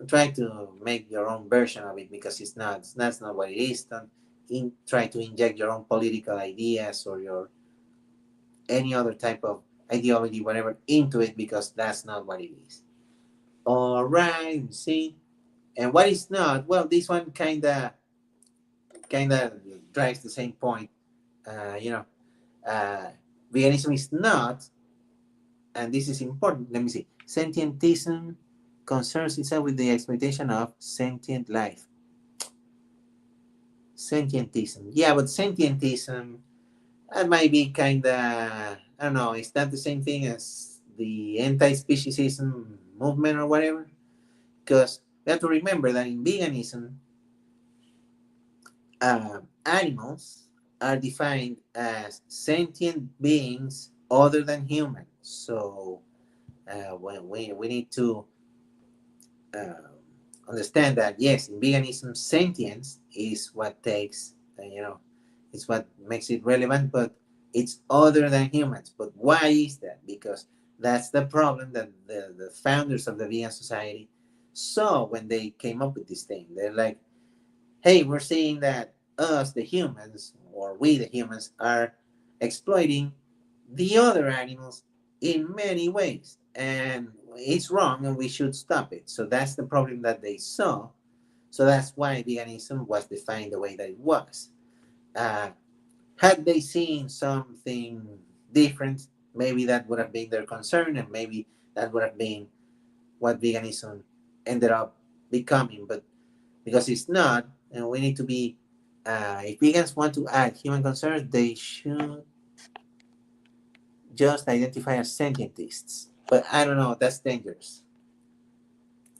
try to make your own version of it because it's not. That's not what it is. Don't try to inject your own political ideas or your any other type of ideology, whatever, into it because that's not what it is. All right, see, and what is not? Well, this one kind of drives the same point. Uh, you know, uh, Veganism is not, and this is important. Let me see. Sentientism concerns itself with the expectation of sentient life. Sentientism, yeah, but sentientism that might be kind of, I don't know. Is that the same thing as the anti-speciesism movement or whatever? Because we have to remember that in veganism, animals are defined as sentient beings other than humans. So when we need to uh, understand that, yes, in veganism, sentience is what takes, it's what makes it relevant, but it's other than humans. But why is that? Because that's the problem that the founders of the vegan society saw when they came up with this thing. They're like, hey, we're seeing that us, the humans, or we, the humans, are exploiting the other animals in many ways. And it's wrong and we should stop it. So that's the problem that they saw. So that's why veganism was defined the way that it was. Uh, had they seen something different, maybe that would have been their concern and maybe that would have been what veganism ended up becoming. But because it's not, and we need to be, if vegans want to add human concerns, they should just identify as scientists. But I don't know, that's dangerous.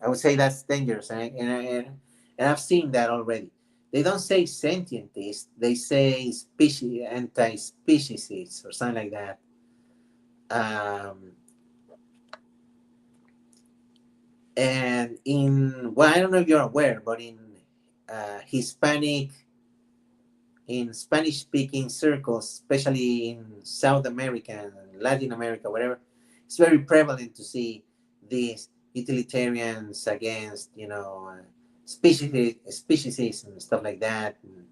I would say that's dangerous, and I've seen that already. They don't say scientists; they say species, anti-speciesists, or something like that. Um, and in well, I don't know if you're aware, but in Hispanic, in Spanish-speaking circles, especially in South America and Latin America, whatever, it's very prevalent to see these utilitarians against, species and stuff like that. And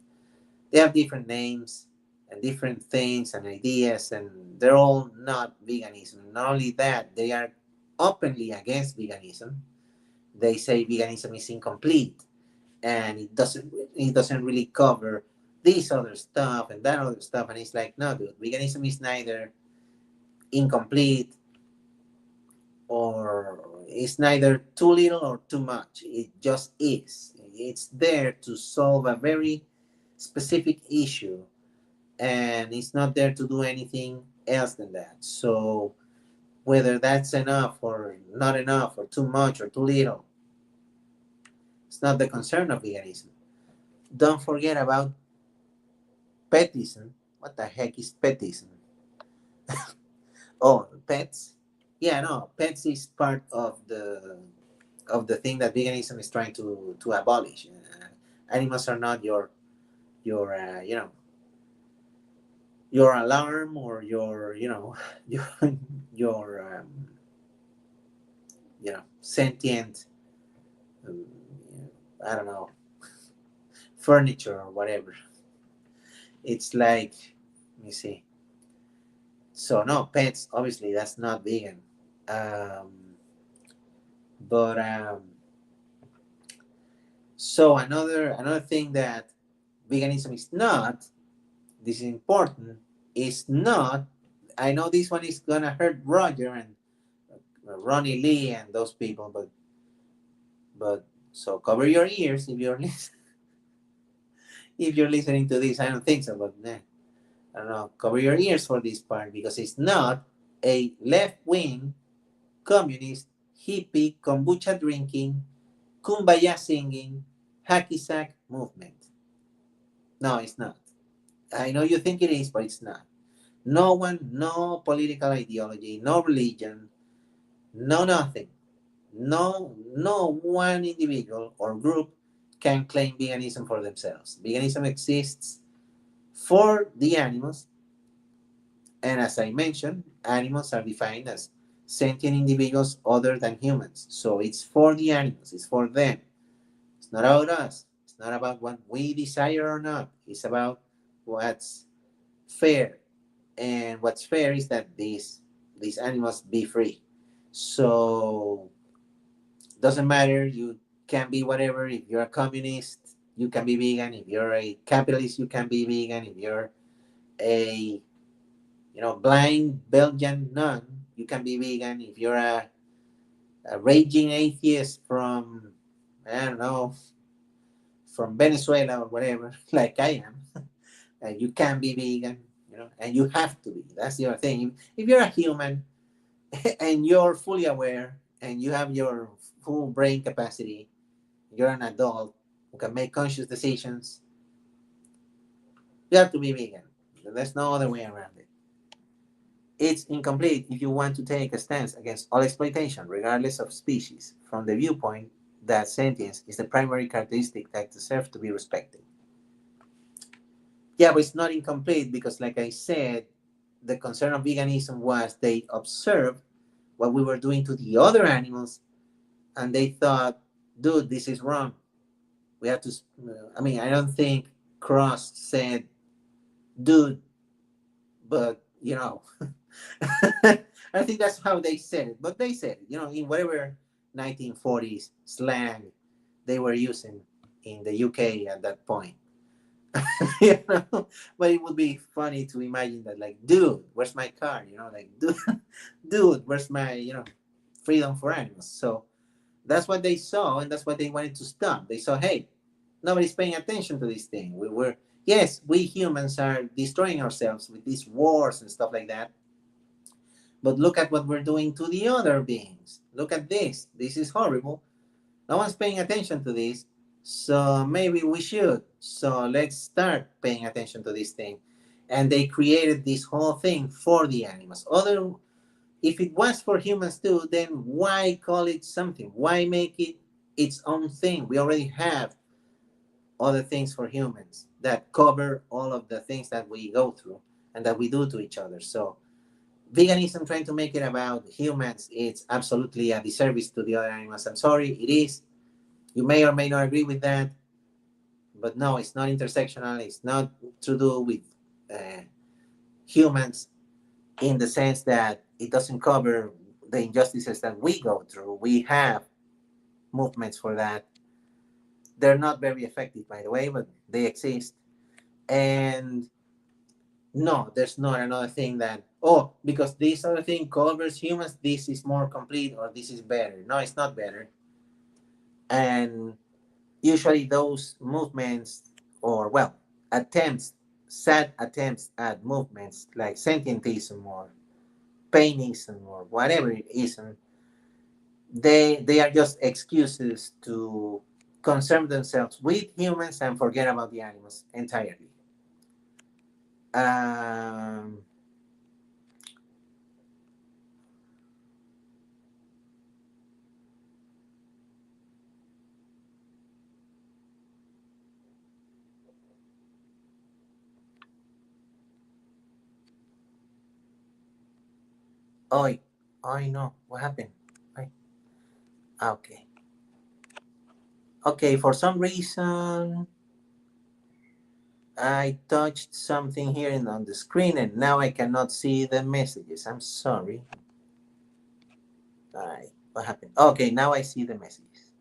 they have different names and different things and ideas, and they're all not veganism. Not only that, they are openly against veganism. They say veganism is incomplete and it doesn't really cover this other stuff and that other stuff. And it's like, no, dude, veganism is neither. incomplete, or it's neither too little or too much. It just is. It's there to solve a very specific issue, and it's not there to do anything else than that. So whether that's enough or not enough, or too much or too little, it's not the concern of veganism. Don't forget about petism. What the heck is petism? Oh, pets. Yeah, no, pets is part of the thing that veganism is trying to abolish. Animals are not your your alarm, or your your your sentient, um, I don't know, furniture or whatever. It's like, let me see. So no, pets obviously that's not vegan. Um, but so another thing that veganism is not, this is important, is not, I know this one is gonna hurt Roger and Ronnie Lee and those people, but so cover your ears if you're if you're listening to this. I don't think so, but I don't know. Cover your ears for this part, because it's not a left wing, communist, hippie, kombucha drinking, kumbaya singing, hacky sack movement. No, it's not. I know you think it is, but it's not. No one, no political ideology, no religion, no nothing. No one individual or group can claim veganism for themselves. Veganism exists for the animals, and as I mentioned, animals are defined as sentient individuals other than humans. So it's for the animals, it's for them. It's not about us. It's not about what we desire or not. It's about what's fair. And what's fair is that these animals be free. So doesn't matter. You can be whatever. If you're a communist, you can be vegan. If you're a capitalist, you can be vegan. If you're a blind Belgian nun, you can be vegan. If you're a raging atheist from, I don't know, from Venezuela or whatever, like I am, you can be vegan. And you have to be. That's the other thing. If you're a human and you're fully aware and you have your full brain capacity, you're an adult who can make conscious decisions, you have to be vegan. There's no other way around it. It's incomplete if you want to take a stance against all exploitation, regardless of species, from the viewpoint that sentience is the primary characteristic that deserves to be respected. Yeah, but it's not incomplete because, like I said, the concern of veganism was they observed what we were doing to the other animals, and they thought, dude, this is wrong. We have to. I mean, I don't think Cross said, dude, but I think that's how they said it. But they said it, in whatever 1940s slang they were using in the UK at that point. you know, but it would be funny to imagine that, like, dude, where's my car? Like, dude, where's my, freedom for animals? So that's what they saw, and that's what they wanted to stop. They saw, hey, nobody's paying attention to this thing. Yes, we humans are destroying ourselves with these wars and stuff like that. But look at what we're doing to the other beings. Look at this. This is horrible. No one's paying attention to this. So maybe we should. So let's start paying attention to this thing. And they created this whole thing for the animals. If it was for humans too, then why call it something? Why make it its own thing? We already have other things for humans that cover all of the things that we go through and that we do to each other. So veganism trying to make it about humans, it's absolutely a disservice to the other animals. I'm sorry, it is. You may or may not agree with that, but no, it's not intersectional. It's not to do with uh, humans in the sense that it doesn't cover the injustices that we go through. We have movements for that. They're not very effective, by the way, but they exist. And no, there's not another thing that, oh, because this other thing covers humans, this is more complete or this is better. No, it's not better. And usually those movements, or well, attempts, sad attempts at movements like sentientism or painism or whatever it isn't, they are just excuses to concern themselves with humans and forget about the animals entirely. Um, Oi, I know what happened. Oi. Okay, okay. For some reason, I touched something here on the screen, and now I cannot see the messages. I'm sorry. Alright, what happened? Okay, now I see the messages.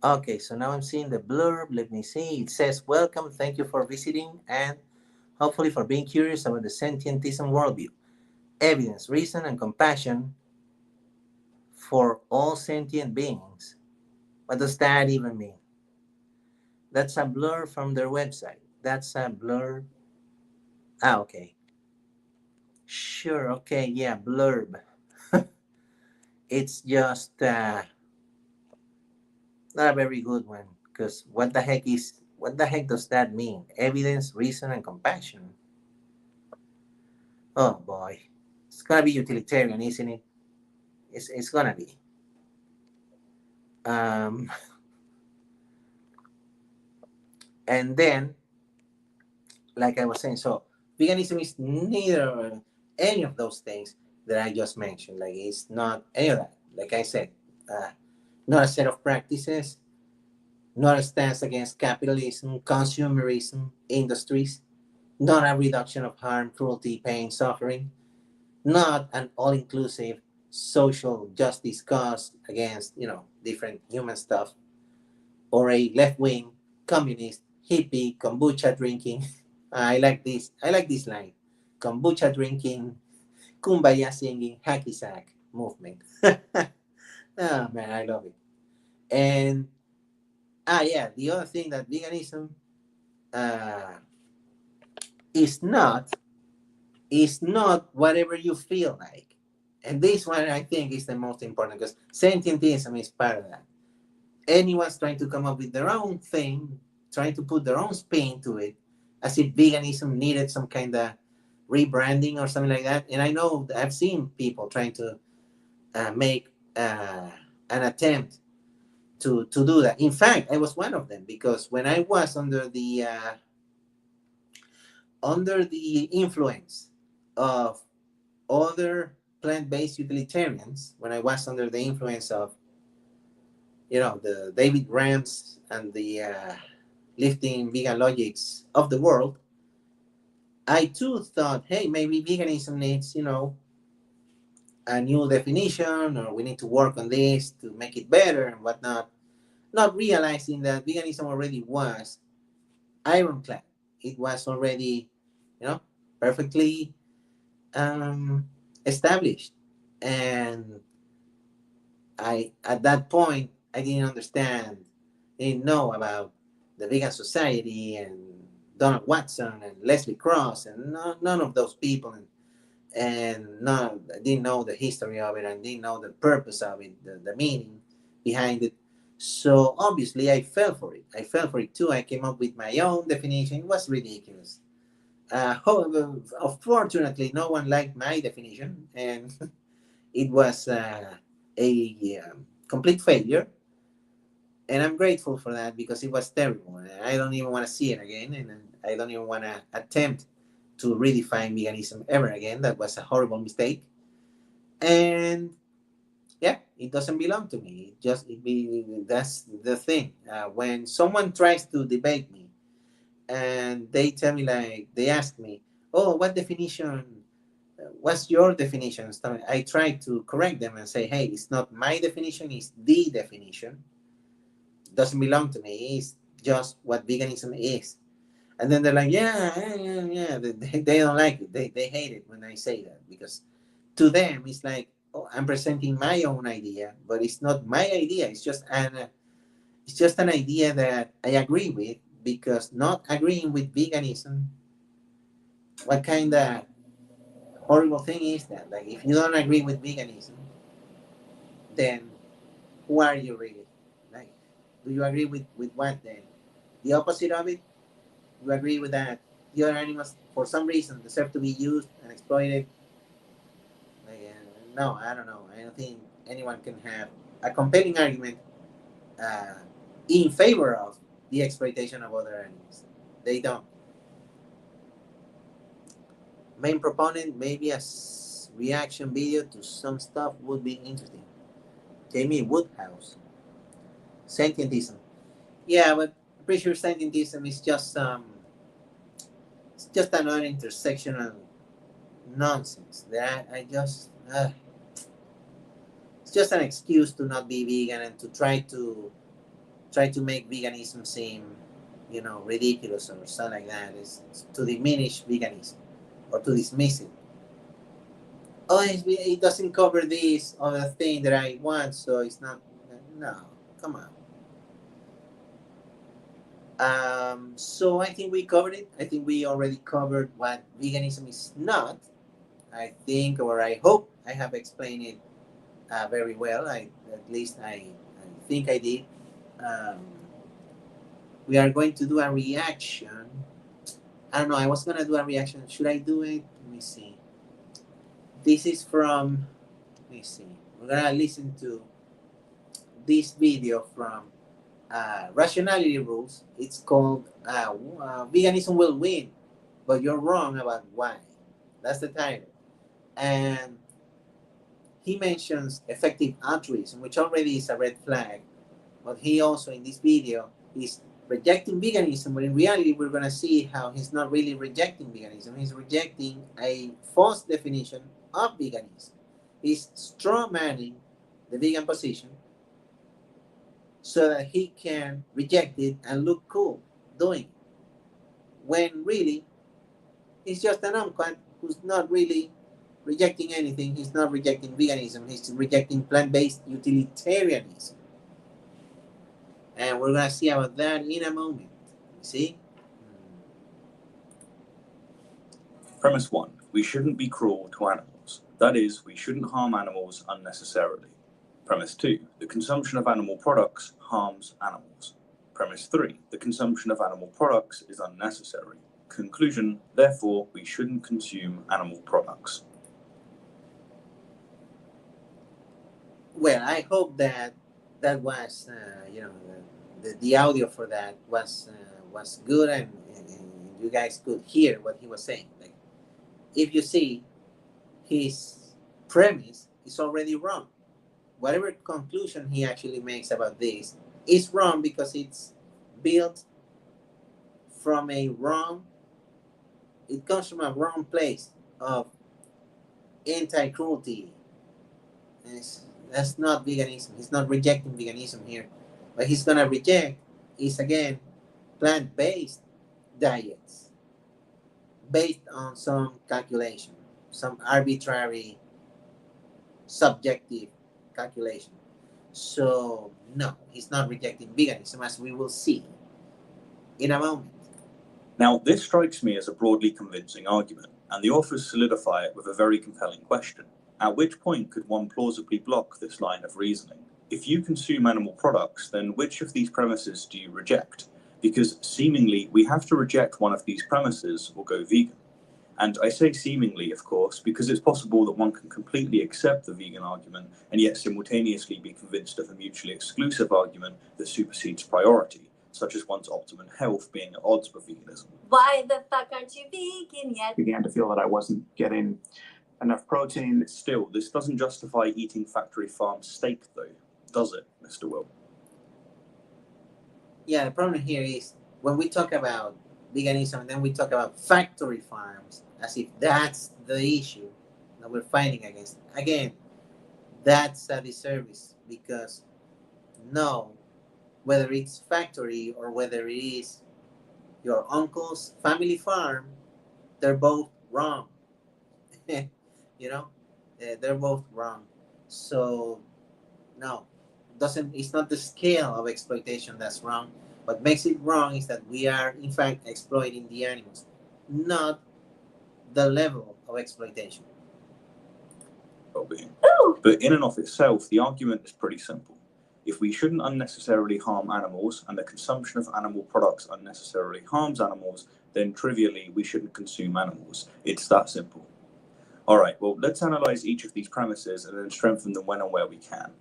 Okay, so now I'm seeing the blurb. Let me see. It says, "Welcome, thank you for visiting, and hopefully for being curious about the sentientism worldview, evidence, reason, and compassion for all sentient beings." What does that even mean? That's a blur from their website. That's a blur. Ah, okay. Sure, okay, yeah, blurb. It's just not a very good one, because what the heck does that mean? Evidence, reason, and compassion. Oh boy, it's gonna be utilitarian, isn't it? It's gonna be. Um, and then, like I was saying, so veganism is neither any of those things that I just mentioned. Like it's not any of that. Like I said, uh, not a set of practices, not a stance against capitalism, consumerism, industries, not a reduction of harm, cruelty, pain, suffering, not an all-inclusive social justice cause against different human stuff, or a left-wing communist hippie kombucha drinking. I like this line: kombucha drinking, kumbaya singing, hacky sack movement. Oh man, I love it. And yeah, the other thing that veganism uh, is not whatever you feel like. And this one I think is the most important, because sentientism is part of that. Anyone's trying to come up with their own thing, trying to put their own spin to it, as if veganism needed some kind of rebranding or something like that. And I know I've seen people trying to make an attempt to do that. In fact, I was one of them, because when I was under the influence of other plant-based utilitarians, when I was under the influence of the David Rams and the lifting vegan logics of the world, I too thought, hey, maybe veganism needs a new definition, or we need to work on this to make it better and whatnot, not realizing that veganism already was ironclad. It was already you know perfectly established. And at that point, I didn't understand, didn't know about the vegan society and Donald Watson and Leslie Cross and none of those people, and none, I didn't know the history of it, and didn't know the purpose of it, the meaning behind it. So obviously I fell for it. I fell for it too. I came up with my own definition. It was ridiculous. However, unfortunately, no one liked my definition, and it was a complete failure. And I'm grateful for that, because it was terrible. I don't even want to see it again, and I don't even want to attempt to redefine veganism ever again. That was a horrible mistake, and yeah, it doesn't belong to me. That's the thing. When someone tries to debate me, and they tell me, like, they ask me, "Oh, what definition? What's your definition?" I try to correct them and say, "Hey, it's not my definition; it's the definition. It doesn't belong to me. It's just what veganism is." And then they're like, yeah. They don't like it. They hate it when I say that, because to them it's like, oh, I'm presenting my own idea, but it's not my idea. It's just an idea that I agree with, because not agreeing with veganism, what kind of horrible thing is that? Like, if you don't agree with veganism, then who are you really? Like, do you agree with what then? The opposite of it? You agree with that the other animals, for some reason, deserve to be used and exploited? Like, no, I don't know. I don't think anyone can have a compelling argument uh, in favor of the exploitation of other animals. They don't. Main proponent, maybe a reaction video to some stuff would be interesting. Jamie Woodhouse. Scientism. Yeah, but I'm pretty sure scientism is just it's just another intersectional nonsense that I just it's just an excuse to not be vegan and to try to make veganism seem, ridiculous or something like that. It's to diminish veganism or to dismiss it. Oh, it doesn't cover this other thing that I want, so it's not. No, come on. So I think we covered it. I think we already covered what veganism is not. I think, or I hope, I have explained it very well. At least I think I did. Um, we are going to do a reaction. I don't know. I was gonna do a reaction. Should I do it? Let me see. This is from. Let me see. We're gonna listen to this video from Rationality Rules. It's called "Veganism Will Win," but you're wrong about why. That's the title. And he mentions effective altruism, which already is a red flag. But he also, in this video, is rejecting veganism, but in reality, we're going to see how he's not really rejecting veganism. He's rejecting a false definition of veganism. He's straw manning the vegan position so that he can reject it and look cool doing it. When really, he's just an uncut who's not really rejecting anything. He's not rejecting veganism. He's rejecting plant-based utilitarianism. And we're going to see about that in a moment. See? Premise 1. We shouldn't be cruel to animals. That is, we shouldn't harm animals unnecessarily. Premise 2. The consumption of animal products harms animals. Premise 3. The consumption of animal products is unnecessary. Conclusion. Therefore, we shouldn't consume animal products. Well, I hope that was, the audio for that was good, and you guys could hear what he was saying. Like, if you see, his premise is already wrong. Whatever conclusion he actually makes about this is wrong, because it's built from a wrong. It comes from a wrong place of anti-cruelty. That's not veganism. He's not rejecting veganism here. What he's gonna reject is, again, plant-based diets based on some calculation, some arbitrary, subjective calculation. So no, he's not rejecting veganism, as we will see in a moment. Now, this strikes me as a broadly convincing argument, and the authors solidify it with a very compelling question. At which point could one plausibly block this line of reasoning? If you consume animal products, then which of these premises do you reject? Because seemingly we have to reject one of these premises or go vegan. And I say seemingly, of course, because it's possible that one can completely accept the vegan argument and yet simultaneously be convinced of a mutually exclusive argument that supersedes priority, such as one's optimum health being at odds with veganism. Why the fuck aren't you vegan yet? Began to feel that I wasn't getting enough protein. Still, this doesn't justify eating factory farm steak, though, does it, Mr. Will? Yeah, the problem here is when we talk about veganism and then we talk about factory farms as if that's the issue that we're fighting against. Again, that's a disservice, because no, whether it's factory or whether it is your uncle's family farm, they're both wrong. You know, they're both wrong. So no, doesn't it's not the scale of exploitation that's wrong. What makes it wrong is that we are in fact exploiting the animals, not the level of exploitation. Well-being. But in and of itself, the argument is pretty simple. If we shouldn't unnecessarily harm animals and the consumption of animal products unnecessarily harms animals, then trivially we shouldn't consume animals. It's that simple. All right, well, let's analyze each of these premises and then strengthen them when and where we can.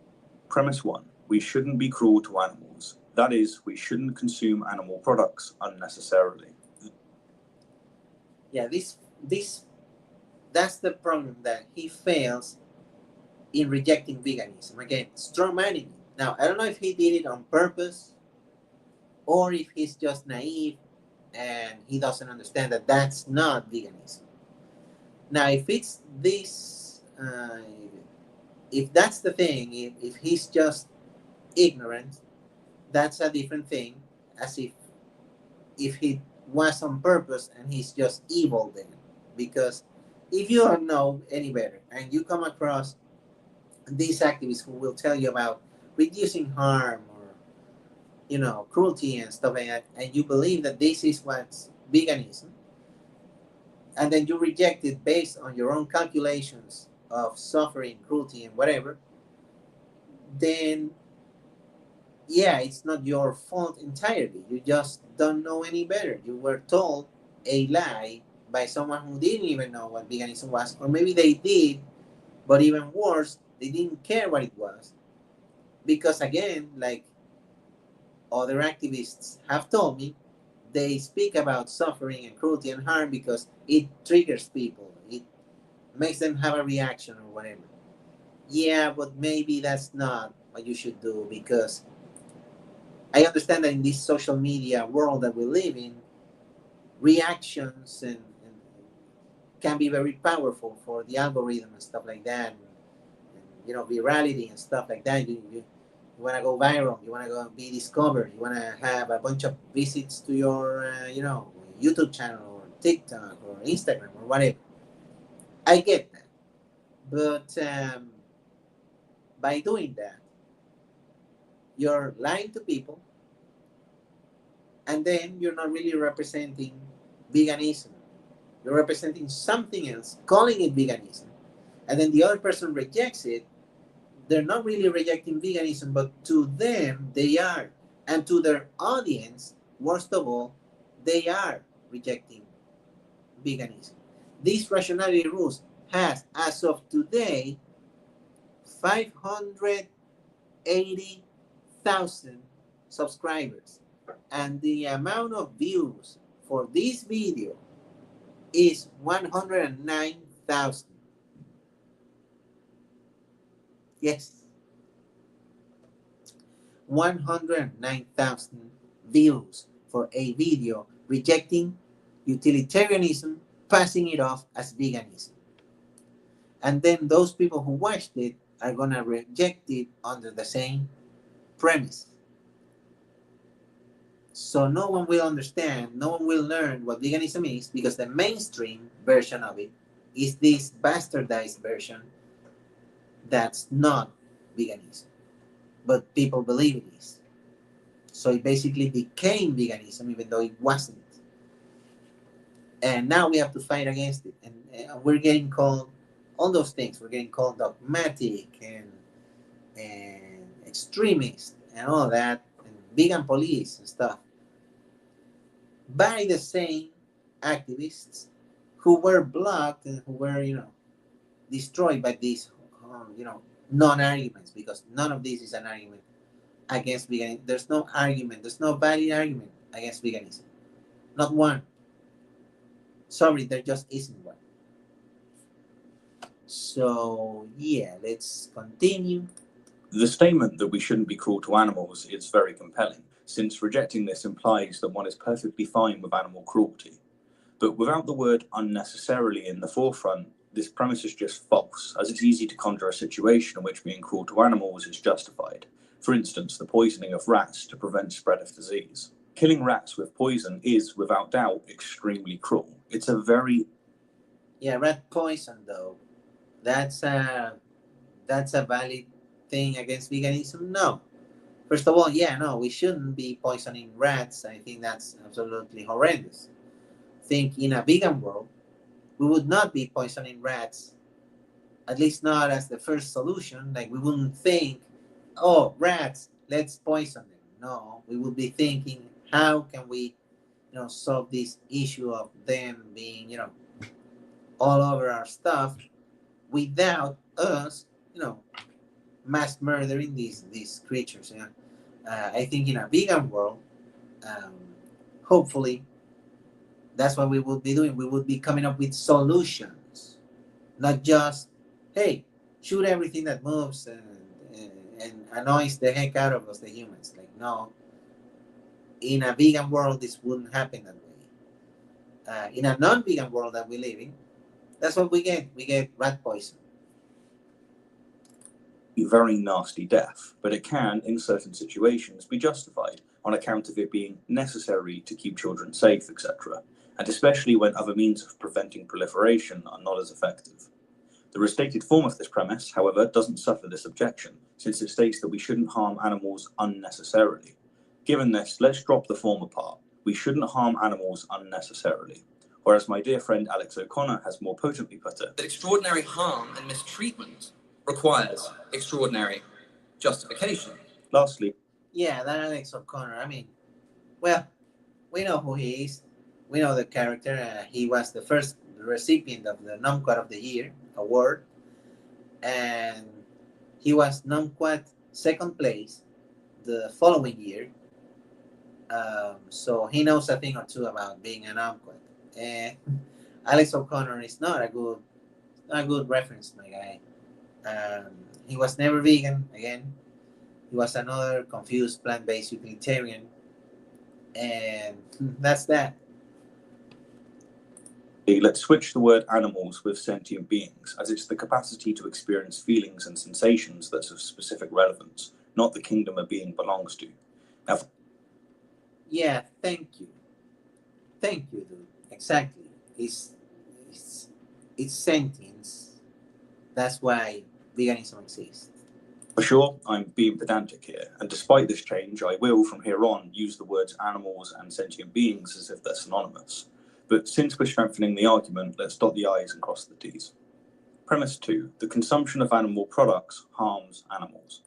Premise 1, we shouldn't be cruel to animals. That is, we shouldn't consume animal products unnecessarily. Yeah, that's the problem, that he fails in rejecting veganism. Again, strong manning. Now, I don't know if he did it on purpose or if he's just naive and he doesn't understand that that's not veganism. Now, if it's this, if that's the thing, if he's just ignorant, that's a different thing. As if he was on purpose and he's just evil then. Because if you don't know any better and you come across these activists who will tell you about reducing harm or cruelty and stuff like that, and you believe that this is what's veganism, and then you reject it based on your own calculations of suffering, cruelty, and whatever, then yeah, it's not your fault entirely. You just don't know any better. You were told a lie by someone who didn't even know what veganism was, or maybe they did, but even worse, they didn't care what it was. Because again, like other activists have told me, they speak about suffering and cruelty and harm because it triggers people. It makes them have a reaction or whatever. Yeah, but maybe that's not what you should do, because I understand that in this social media world that we live in, reactions and can be very powerful for the algorithm and stuff like that. And virality and stuff like that. You want to go viral. You want to go be discovered. You want to have a bunch of visits to your, YouTube channel or TikTok or Instagram or whatever. I get that. But by doing that, you're lying to people, and then you're not really representing veganism. You're representing something else, calling it veganism, and then the other person rejects it. They're not really rejecting veganism, but to them, they are. And to their audience, worst of all, they are rejecting veganism. This rationality rules has, as of today, 580,000 subscribers. And the amount of views for this video is 109,000. Yes. 109,000 views for a video rejecting utilitarianism, passing it off as veganism. And then those people who watched it are going to reject it under the same premise. So no one will understand, no one will learn what veganism is, because the mainstream version of it is this bastardized version that's not veganism, but people believe it is. So it basically became veganism even though it wasn't. And now we have to fight against it. And we're getting called all those things. We're getting called dogmatic and extremist and all that, and vegan police and stuff, by the same activists who were blocked and who were, destroyed by these, non-arguments, because none of this is an argument against veganism. There's no argument. There's no valid argument against veganism. Not one. Sorry, there just isn't one. So, yeah, let's continue. The statement that we shouldn't be cruel to animals is very compelling, since rejecting this implies that one is perfectly fine with animal cruelty. But without the word unnecessarily in the forefront, this premise is just false, as it's easy to conjure a situation in which being cruel to animals is justified. For instance, the poisoning of rats to prevent spread of disease. Killing rats with poison is, without doubt, extremely cruel. It's a very... Yeah, rat poison though. That's a valid thing against veganism? No. First of all, yeah, no, we shouldn't be poisoning rats. I think that's absolutely horrendous. Think in a vegan world, we would not be poisoning rats, at least not as the first solution. Like we wouldn't think, oh, rats, let's poison them. No, we would be thinking, how can we, solve this issue of them being, all over our stuff without us, mass murdering these creatures. Yeah, I think in a vegan world, um, hopefully, that's what we would be doing. We would be coming up with solutions, not just, hey, shoot everything that moves and annoys the heck out of us, the humans. Like, no, in a vegan world, this wouldn't happen that way. In a non-vegan world that we live in, that's what we get. We get rat poison. very nasty death, but it can, in certain situations, be justified on account of it being necessary to keep children safe, etc., and especially when other means of preventing proliferation are not as effective. The restated form of this premise, however, doesn't suffer this objection, since it states that we shouldn't harm animals unnecessarily. Given this, let's drop the former part. We shouldn't harm animals unnecessarily. Or as my dear friend Alex O'Connor has more potently put it, that extraordinary harm and mistreatment requires extraordinary justification. Lastly, Yeah, that Alex O'Connor. I mean, well, we know who he is. We know the character. He was the first recipient of the Numquat of the Year award, and he was Numquat second place the following year. So he knows a thing or two about being an Numquat. And Alex O'Connor is not a good reference, my guy. He was never vegan again. He was another confused plant-based utilitarian, and that's that. let's switch the word animals with sentient beings, as it's the capacity to experience feelings and sensations that's of specific relevance, not the kingdom a being belongs to. Now, Yeah, thank you, dude. Exactly. It's sentience. That's why veganism exists. for sure, I'm being pedantic here, and despite this change, I will, from here on, use the words animals and sentient beings as if they're synonymous. But since we're strengthening the argument, let's dot the I's and cross the T's. Premise 2. The consumption of animal products harms animals.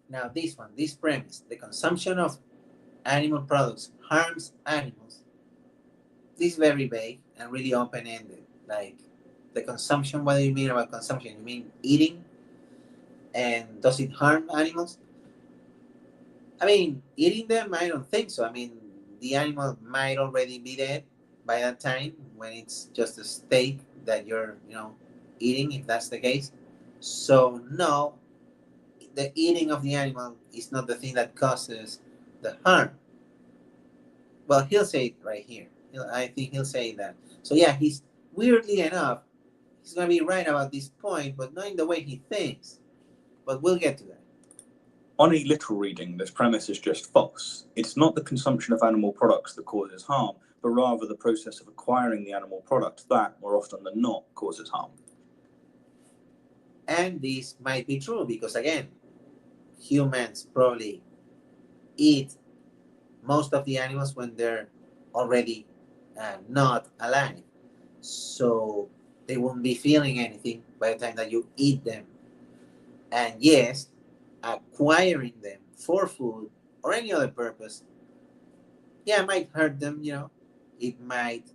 Now, this premise, the consumption of animal products harms animals. This is very vague and really open-ended. Like the consumption, what do you mean about consumption? You mean eating? And does it harm animals? I mean, eating them, I don't think so. I mean, the animal might already be dead by that time when it's just a steak that you're, eating, if that's the case. So, no, the eating of the animal is not the thing that causes the harm. Well, he'll say it right here. I think he'll say that. So, yeah, he's weirdly enough, he's going to be right about this point, but not in the way he thinks. But we'll get to that. On a literal reading, this premise is just false. It's not the consumption of animal products that causes harm, but rather the process of acquiring the animal product that, more often than not, causes harm. And this might be true because, again, humans probably eat most of the animals when they're already not alive. So they won't be feeling anything by the time that you eat them. And yes, acquiring them for food or any other purpose, yeah, it might hurt them, It might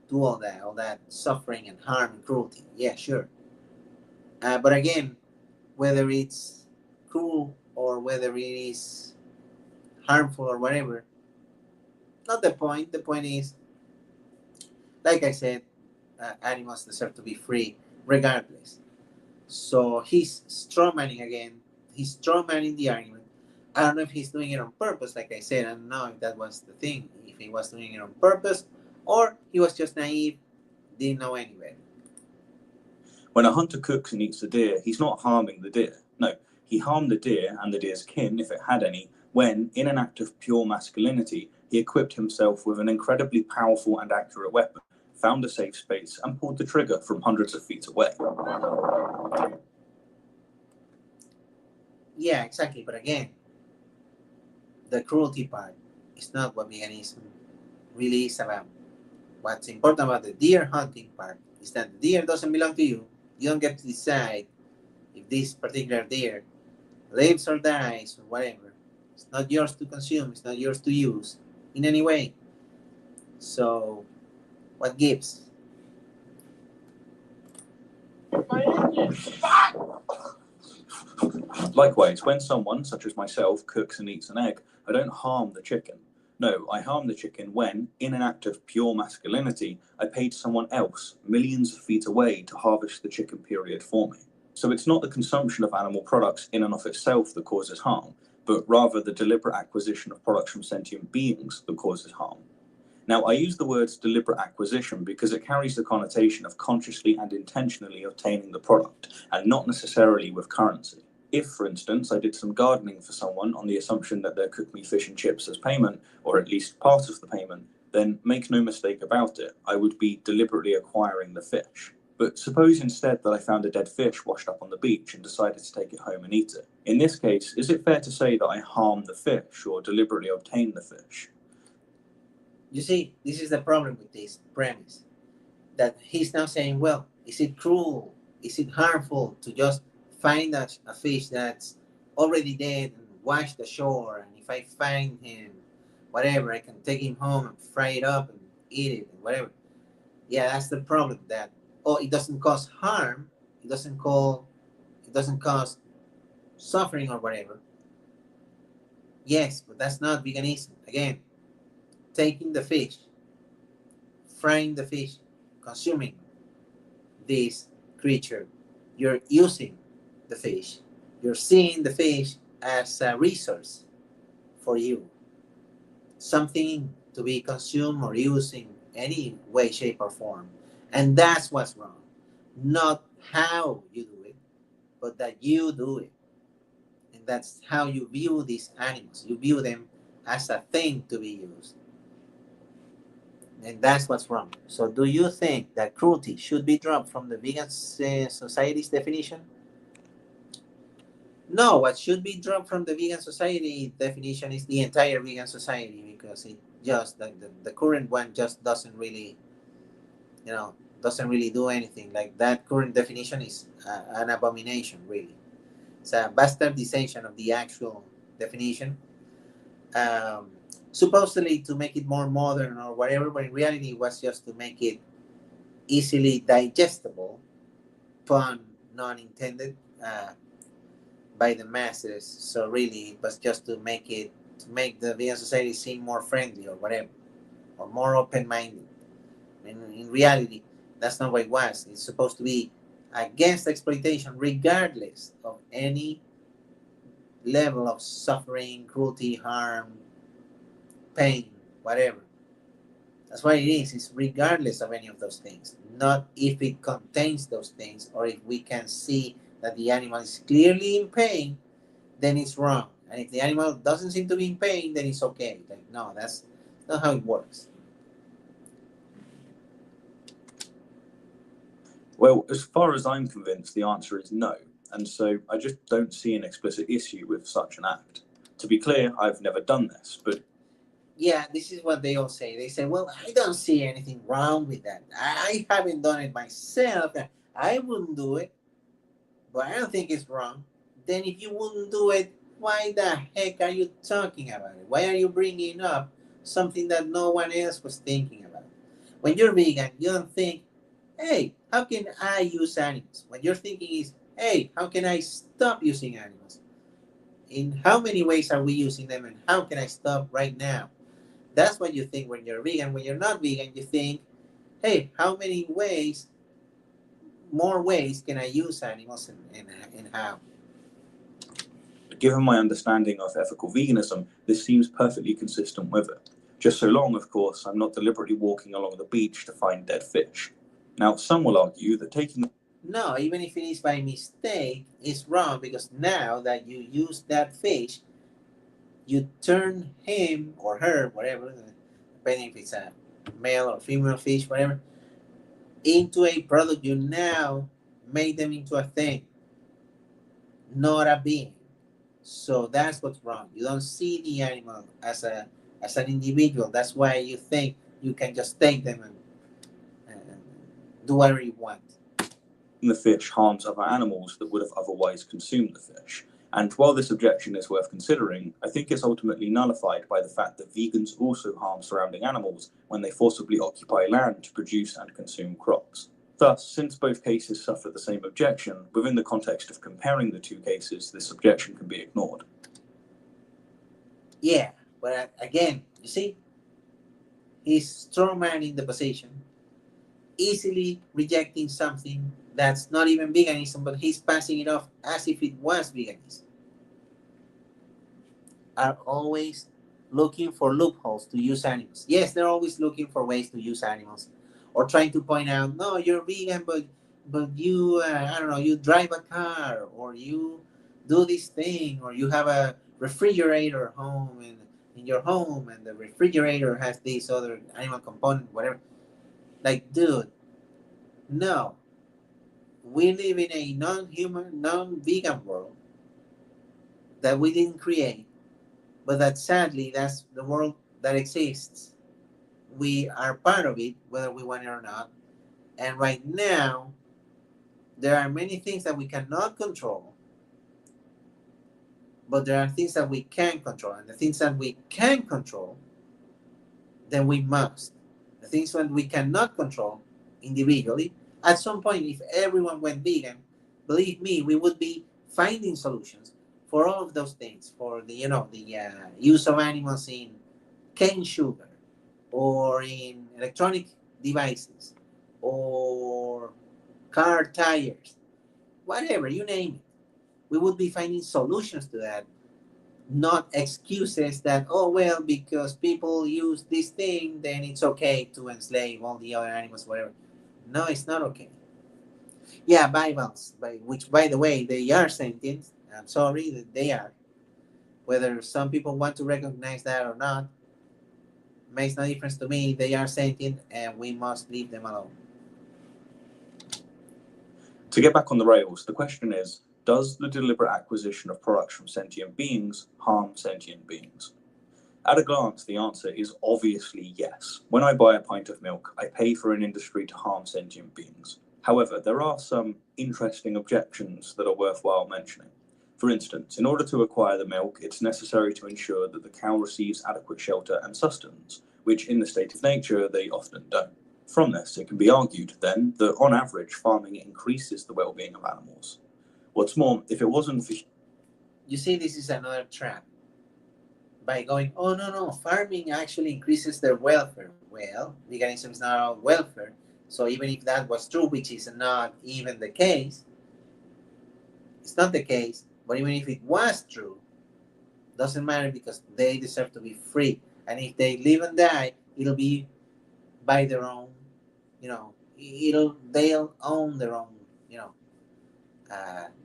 do all that suffering and harm and cruelty. Yeah, sure. But again, whether it's cruel or whether it is harmful or whatever, not the point. The point is, like I said, animals deserve to be free regardless. So he's strawmanning again. He's strawmanning the argument. I don't know if he's doing it on purpose, like I said. I don't know if that was the thing. If he was doing it on purpose or he was just naive, didn't know any better. When a hunter cooks and eats the deer, he's not harming the deer. No, he harmed the deer and the deer's kin, if it had any, when, in an act of pure masculinity, he equipped himself with an incredibly powerful and accurate weapon, found a safe space, and pulled the trigger from hundreds of feet away. Yeah, exactly. But again, the cruelty part is not what veganism really is about. What's important about the deer hunting part is that the deer doesn't belong to you. You don't get to decide if this particular deer lives or dies or whatever. It's not yours to consume, it's not yours to use in any way. So, what gives? Likewise, when someone, such as myself, cooks and eats an egg, I don't harm the chicken. No, I harm the chicken when, in an act of pure masculinity, I paid someone else, millions of feet away, to harvest the chicken period for me. So it's not the consumption of animal products in and of itself that causes harm, but rather the deliberate acquisition of products from sentient beings that causes harm. Now, I use the words deliberate acquisition because it carries the connotation of consciously and intentionally obtaining the product, and not necessarily with currency. If, for instance, I did some gardening for someone on the assumption that they'll cook me fish and chips as payment, or at least part of the payment, then make no mistake about it, I would be deliberately acquiring the fish. But suppose instead that I found a dead fish washed up on the beach and decided to take it home and eat it. In this case, is it fair to say that I harmed the fish or deliberately obtained the fish? You see, this is the problem with this premise. That he's now saying, well, is it cruel? Is it harmful to just find a fish that's already dead and washed ashore? And if I find him, whatever, I can take him home and fry it up and eat it and whatever. Yeah, that's the problem. That it doesn't cause harm. It doesn't cause suffering or whatever. Yes, but that's not veganism. Again, taking the fish, frying the fish, consuming this creature. You're using the fish. You're seeing the fish as a resource for you, something to be consumed or used in any way, shape, or form. And that's what's wrong. Not how you do it, but that you do it. And that's how you view these animals. You view them as a thing to be used. And that's what's wrong. So, do you think that cruelty should be dropped from the vegan society's definition? No, what should be dropped from the vegan society definition is the entire vegan society, because it just the current one just doesn't really, doesn't really do anything. Like, that current definition is an abomination, really. It's a bastardization of the actual definition. Um, Supposedly to make it more modern or whatever, but in reality it was just to make it easily digestible, pun non intended, by the masses. So really it was just to make the vegan society seem more friendly or whatever, or more open-minded. And in reality, that's not what it was. It's supposed to be against exploitation, regardless of any level of suffering, cruelty, harm, pain, whatever. That's what it is. It's regardless of any of those things, not if it contains those things, or if we can see that the animal is clearly in pain, then it's wrong. And if the animal doesn't seem to be in pain, then it's okay. Like, no, that's not how it works. Well, as far as I'm convinced, the answer is no. And so I just don't see an explicit issue with such an act. To be clear, I've never done this, but yeah, this is what they all say. They say, well, I don't see anything wrong with that. I haven't done it myself. I wouldn't do it, but I don't think it's wrong. Then if you wouldn't do it, why the heck are you talking about it? Why are you bringing up something that no one else was thinking about? When you're vegan, you don't think, hey, how can I use animals? When you're thinking is, hey, how can I stop using animals? In how many ways are we using them, and how can I stop right now? That's what you think when you're vegan. When you're not vegan, you think, hey, how many ways, more ways can I use animals, and how? given my understanding of ethical veganism, this seems perfectly consistent with it. Just so long, of course, I'm not deliberately walking along the beach to find dead fish. Now, some will argue that taking... No, even if it is by mistake, it's wrong, because now that you use that fish, you turn him or her, whatever, depending if it's a male or female fish, whatever, into a product. You now made them into a thing, not a being. So that's what's wrong. You don't see the animal as an individual. That's why you think you can just take them and do whatever you want. The fish harms other animals that would have otherwise consumed the fish. And while this objection is worth considering, I think it's ultimately nullified by the fact that vegans also harm surrounding animals when they forcibly occupy land to produce and consume crops. Thus, since both cases suffer the same objection, within the context of comparing the two cases, this objection can be ignored. Yeah, but again, you see, he's strawmanning the position, easily rejecting something that's not even veganism, but he's passing it off as if it was veganism. Are always looking for loopholes to use animals. Yes, they're always looking for ways to use animals, or trying to point out, no, you're vegan, but you, I don't know, you drive a car, or you do this thing, or you have a refrigerator home in your home, and the refrigerator has this other animal component, whatever. Like, dude, no. We live in a non-human, non-vegan world that we didn't create, but that sadly that's the world that exists. We are part of it, whether we want it or not. And right now, there are many things that we cannot control, but there are things that we can control. And the things that we can control, then we must. The things that we cannot control individually, at some point, if everyone went vegan, believe me, we would be finding solutions for all of those things, for the use of animals in cane sugar, or in electronic devices, or car tires, whatever, you name it. We would be finding solutions to that, not excuses that, oh, well, because people use this thing, then it's okay to enslave all the other animals, whatever. No, it's not okay. Yeah, bivalves, which, by the way, they are sentient. I'm sorry that they are. Whether some people want to recognize that or not, makes no difference to me. They are sentient, and we must leave them alone. To get back on the rails, the question is, does the deliberate acquisition of products from sentient beings harm sentient beings? At a glance, the answer is obviously yes. When I buy a pint of milk, I pay for an industry to harm sentient beings. However, there are some interesting objections that are worthwhile mentioning. For instance, in order to acquire the milk, it's necessary to ensure that the cow receives adequate shelter and sustenance, which in the state of nature they often don't. From this, it can be argued, then, that on average, farming increases the well-being of animals. What's more, if it wasn't for... You see, this is another trap. By going, oh, no, farming actually increases their welfare. Well, veganism is not all welfare. So even if that was true, which is not even the case, it's not the case, but even if it was true, doesn't matter, because they deserve to be free. And if they live and die, it'll be by their own, they'll own their own,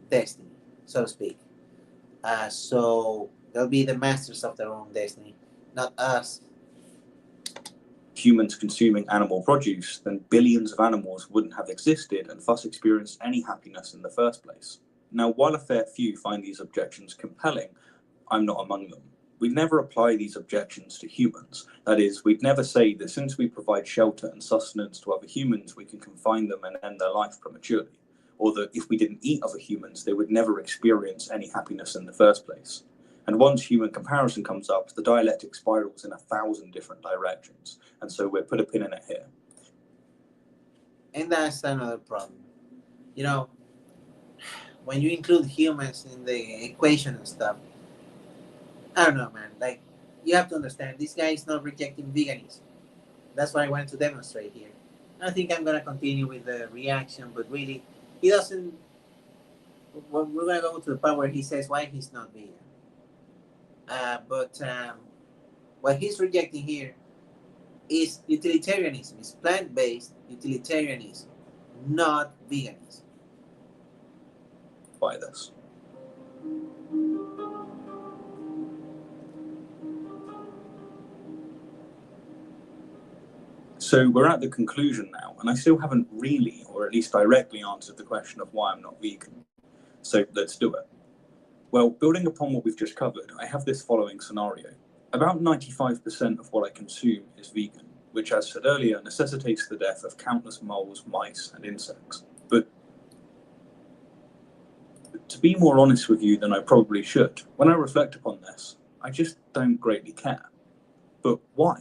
destiny, so to speak. So they'll be the masters of their own destiny, not us. Humans consuming animal produce, then billions of animals wouldn't have existed and thus experienced any happiness in the first place. Now, while a fair few find these objections compelling, I'm not among them. We'd never apply these objections to humans. That is, we'd never say that since we provide shelter and sustenance to other humans, we can confine them and end their life prematurely, or that if we didn't eat other humans, they would never experience any happiness in the first place. And once human comparison comes up, the dialectic spirals in 1,000 different directions, and so we'll put a pin in it here. And that's another problem. When you include humans in the equation and stuff, I don't know, man. Like, you have to understand, this guy is not rejecting veganism. That's what I wanted to demonstrate here. I think I'm gonna continue with the reaction, but really, he doesn't. We're gonna go to the part where he says why he's not vegan. But what he's rejecting here is utilitarianism. It's plant-based utilitarianism, not veganism. By this. So we're at the conclusion now, and I still haven't really, or at least directly, answered the question of why I'm not vegan. So let's do it. Well, building upon what we've just covered, I have this following scenario. About 95% of what I consume is vegan, which, as said earlier, necessitates the death of countless moles, mice, and insects. But to be more honest with you than I probably should, when I reflect upon this, I just don't greatly care. But why?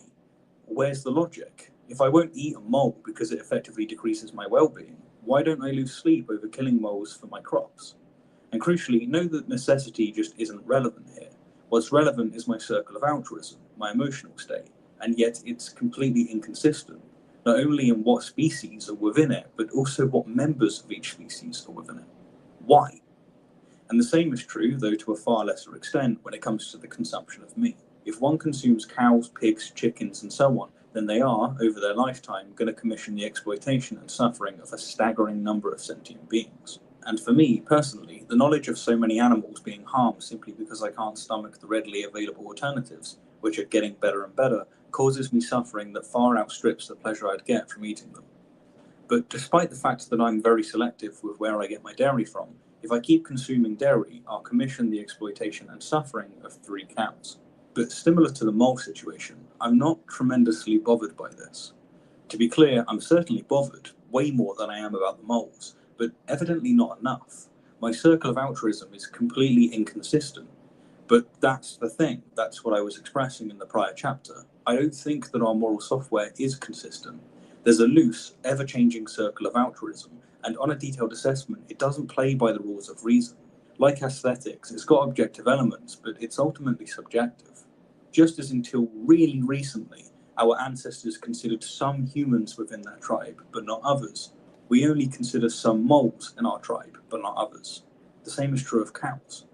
Where's the logic? If I won't eat a mole because it effectively decreases my well-being, why don't I lose sleep over killing moles for my crops? And crucially, know that necessity just isn't relevant here. What's relevant is my circle of altruism, my emotional state, and yet it's completely inconsistent, not only in what species are within it, but also what members of each species are within it. Why? And the same is true, though to a far lesser extent, when it comes to the consumption of meat. If one consumes cows, pigs, chickens, and so on, then they are, over their lifetime, going to commission the exploitation and suffering of a staggering number of sentient beings. And for me, personally, the knowledge of so many animals being harmed simply because I can't stomach the readily available alternatives, which are getting better and better, causes me suffering that far outstrips the pleasure I'd get from eating them. But despite the fact that I'm very selective with where I get my dairy from, if I keep consuming dairy, I'll commission the exploitation and suffering of 3 cows. But similar to the mole situation, I'm not tremendously bothered by this. To be clear, I'm certainly bothered, way more than I am about the moles, but evidently not enough. My circle of altruism is completely inconsistent. But that's the thing, that's what I was expressing in the prior chapter. I don't think that our moral software is consistent. There's a loose, ever-changing circle of altruism, and on a detailed assessment, it doesn't play by the rules of reason. Like aesthetics, it's got objective elements, but it's ultimately subjective. Just as until really recently, our ancestors considered some humans within their tribe, but not others. We only consider some moles in our tribe, but not others. The same is true of cows.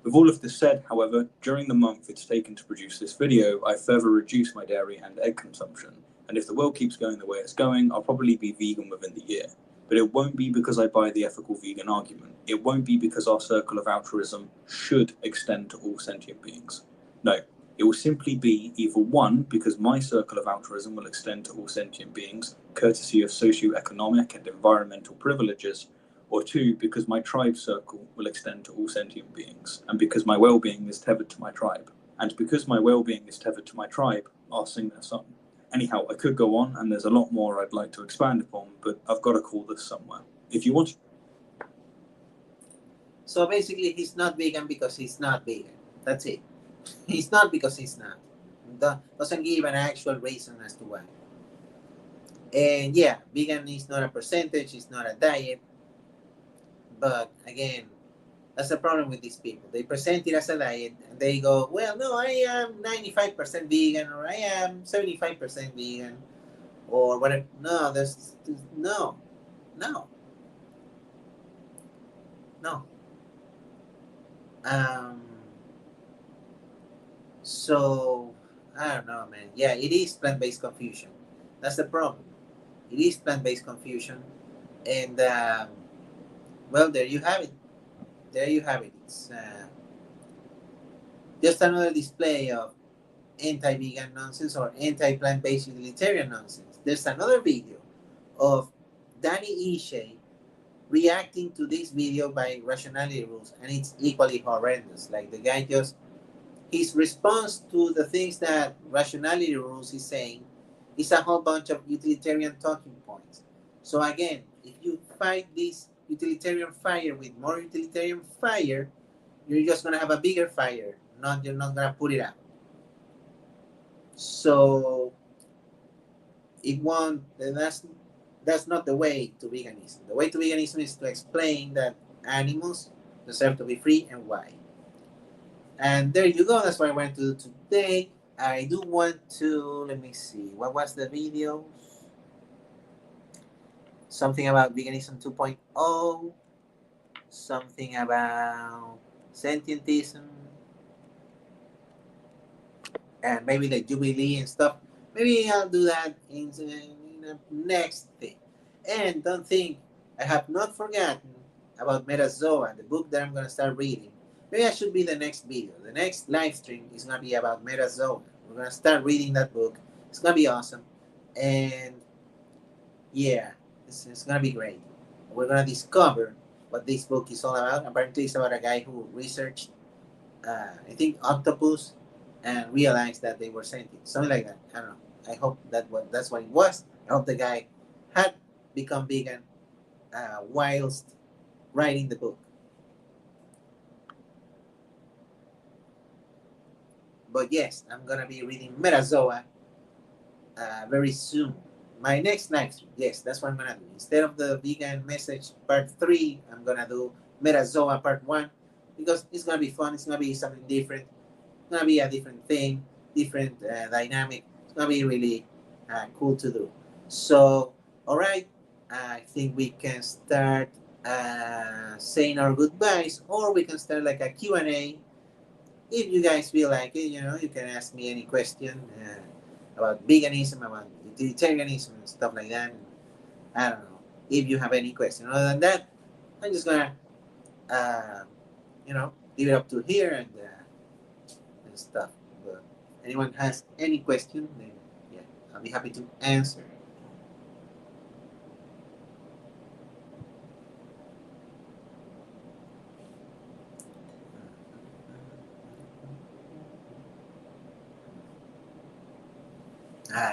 With all of this said, however, during the month it's taken to produce this video, I've further reduced my dairy and egg consumption, and if the world keeps going the way it's going, I'll probably be vegan within the year. But it won't be because I buy the ethical vegan argument. It won't be because our circle of altruism should extend to all sentient beings. No, it will simply be either 1, because my circle of altruism will extend to all sentient beings, courtesy of socio-economic and environmental privileges, or 2, because my tribe circle will extend to all sentient beings, and because my well-being is tethered to my tribe. And because my well-being is tethered to my tribe, I'll sing their song. Anyhow, I could go on, and there's a lot more I'd like to expand upon, but I've got to call this somewhere. If you want... So basically, he's not vegan because he's not vegan. That's it. He's not because he's not. Doesn't give an actual reason as to why. And yeah, vegan is not a percentage, it's not a diet. But again, that's the problem with these people. They present it as a diet and they go, well, no, I am 95% vegan, or I am 75% vegan, or whatever. No, there's no. So, I don't know, man. Yeah, it is plant-based confusion. That's the problem. It is plant-based confusion. And, well, there you have it. It's just another display of anti-vegan nonsense or anti-plant-based utilitarian nonsense. There's another video of Danny Ishay reacting to this video by Rationality Rules, and it's equally horrendous. Like, the guy just, his response to the things that Rationality Rules is saying is a whole bunch of utilitarian talking points. So again, if you fight this utilitarian fire with more utilitarian fire, you're just gonna have a bigger fire. You're not gonna put it out. So it won't. That's not the way to veganism. The way to veganism is to explain that animals deserve to be free and why. And there you go. That's what I want to do today. I do want to, let me see, what was the video? Something about veganism 2.0, something about sentientism, and maybe the Jubilee and stuff. Maybe I'll do that in the next thing. And don't think I have not forgotten about Metazoa, the book that I'm going to start reading. Maybe I should be the next video. The next live stream is going to be about Metazoa. We're going to start reading that book. It's going to be awesome. And yeah, it's gonna be great. We're gonna discover what this book is all about. Apparently, it's about a guy who researched, I think, octopus, and realized that they were sentient, something like that. I don't know. I hope that's what it was. I hope the guy had become vegan whilst writing the book. But yes, I'm gonna be reading Metazoa very soon. My next live stream, yes, that's what I'm gonna do. Instead of the vegan message part 3, I'm gonna do Metazoa part 1 because it's gonna be fun. It's gonna be something different. It's gonna be a different thing, different dynamic. It's gonna be really cool to do. So, all right, I think we can start saying our goodbyes, or we can start like a Q&A. If you guys feel like it, you can ask me any question about veganism, about utilitarianism, and stuff like that. I don't know if you have any question. Other than that, I'm just gonna, uh, leave it up to here and stuff. But anyone has any question, then yeah, I'll be happy to answer.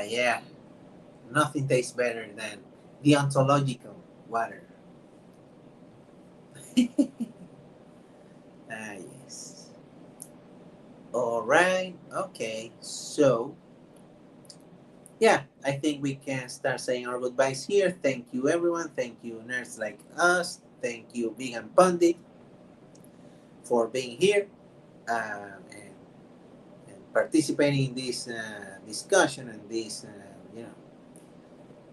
Yeah, nothing tastes better than the ontological water. Yes. All right. Okay. So, yeah, I think we can start saying our goodbyes here. Thank you, everyone. Thank you, nerds like us. Thank you, Vegan Pundit, for being here and participating in this discussion and this,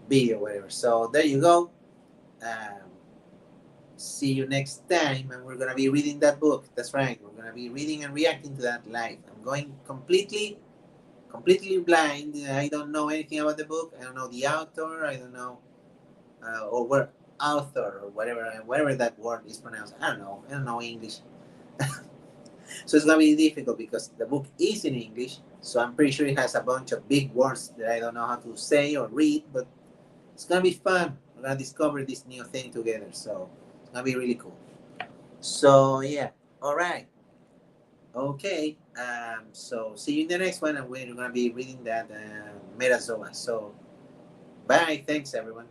video, whatever. So there you go. Um, See you next time, and we're gonna be reading that book. That's right. We're gonna be reading and reacting to that live. I'm going completely blind. I don't know anything about the book. I don't know the author. I don't know or where author or whatever that word is pronounced. I don't know. I don't know English. So it's gonna be difficult because the book is in English. So I'm pretty sure it has a bunch of big words that I don't know how to say or read. But it's gonna be fun. We're gonna discover this new thing together. So it's gonna be really cool. So yeah. All right. Okay. So see you in the next one, and we're gonna be reading that Metazoa. So bye. Thanks, everyone.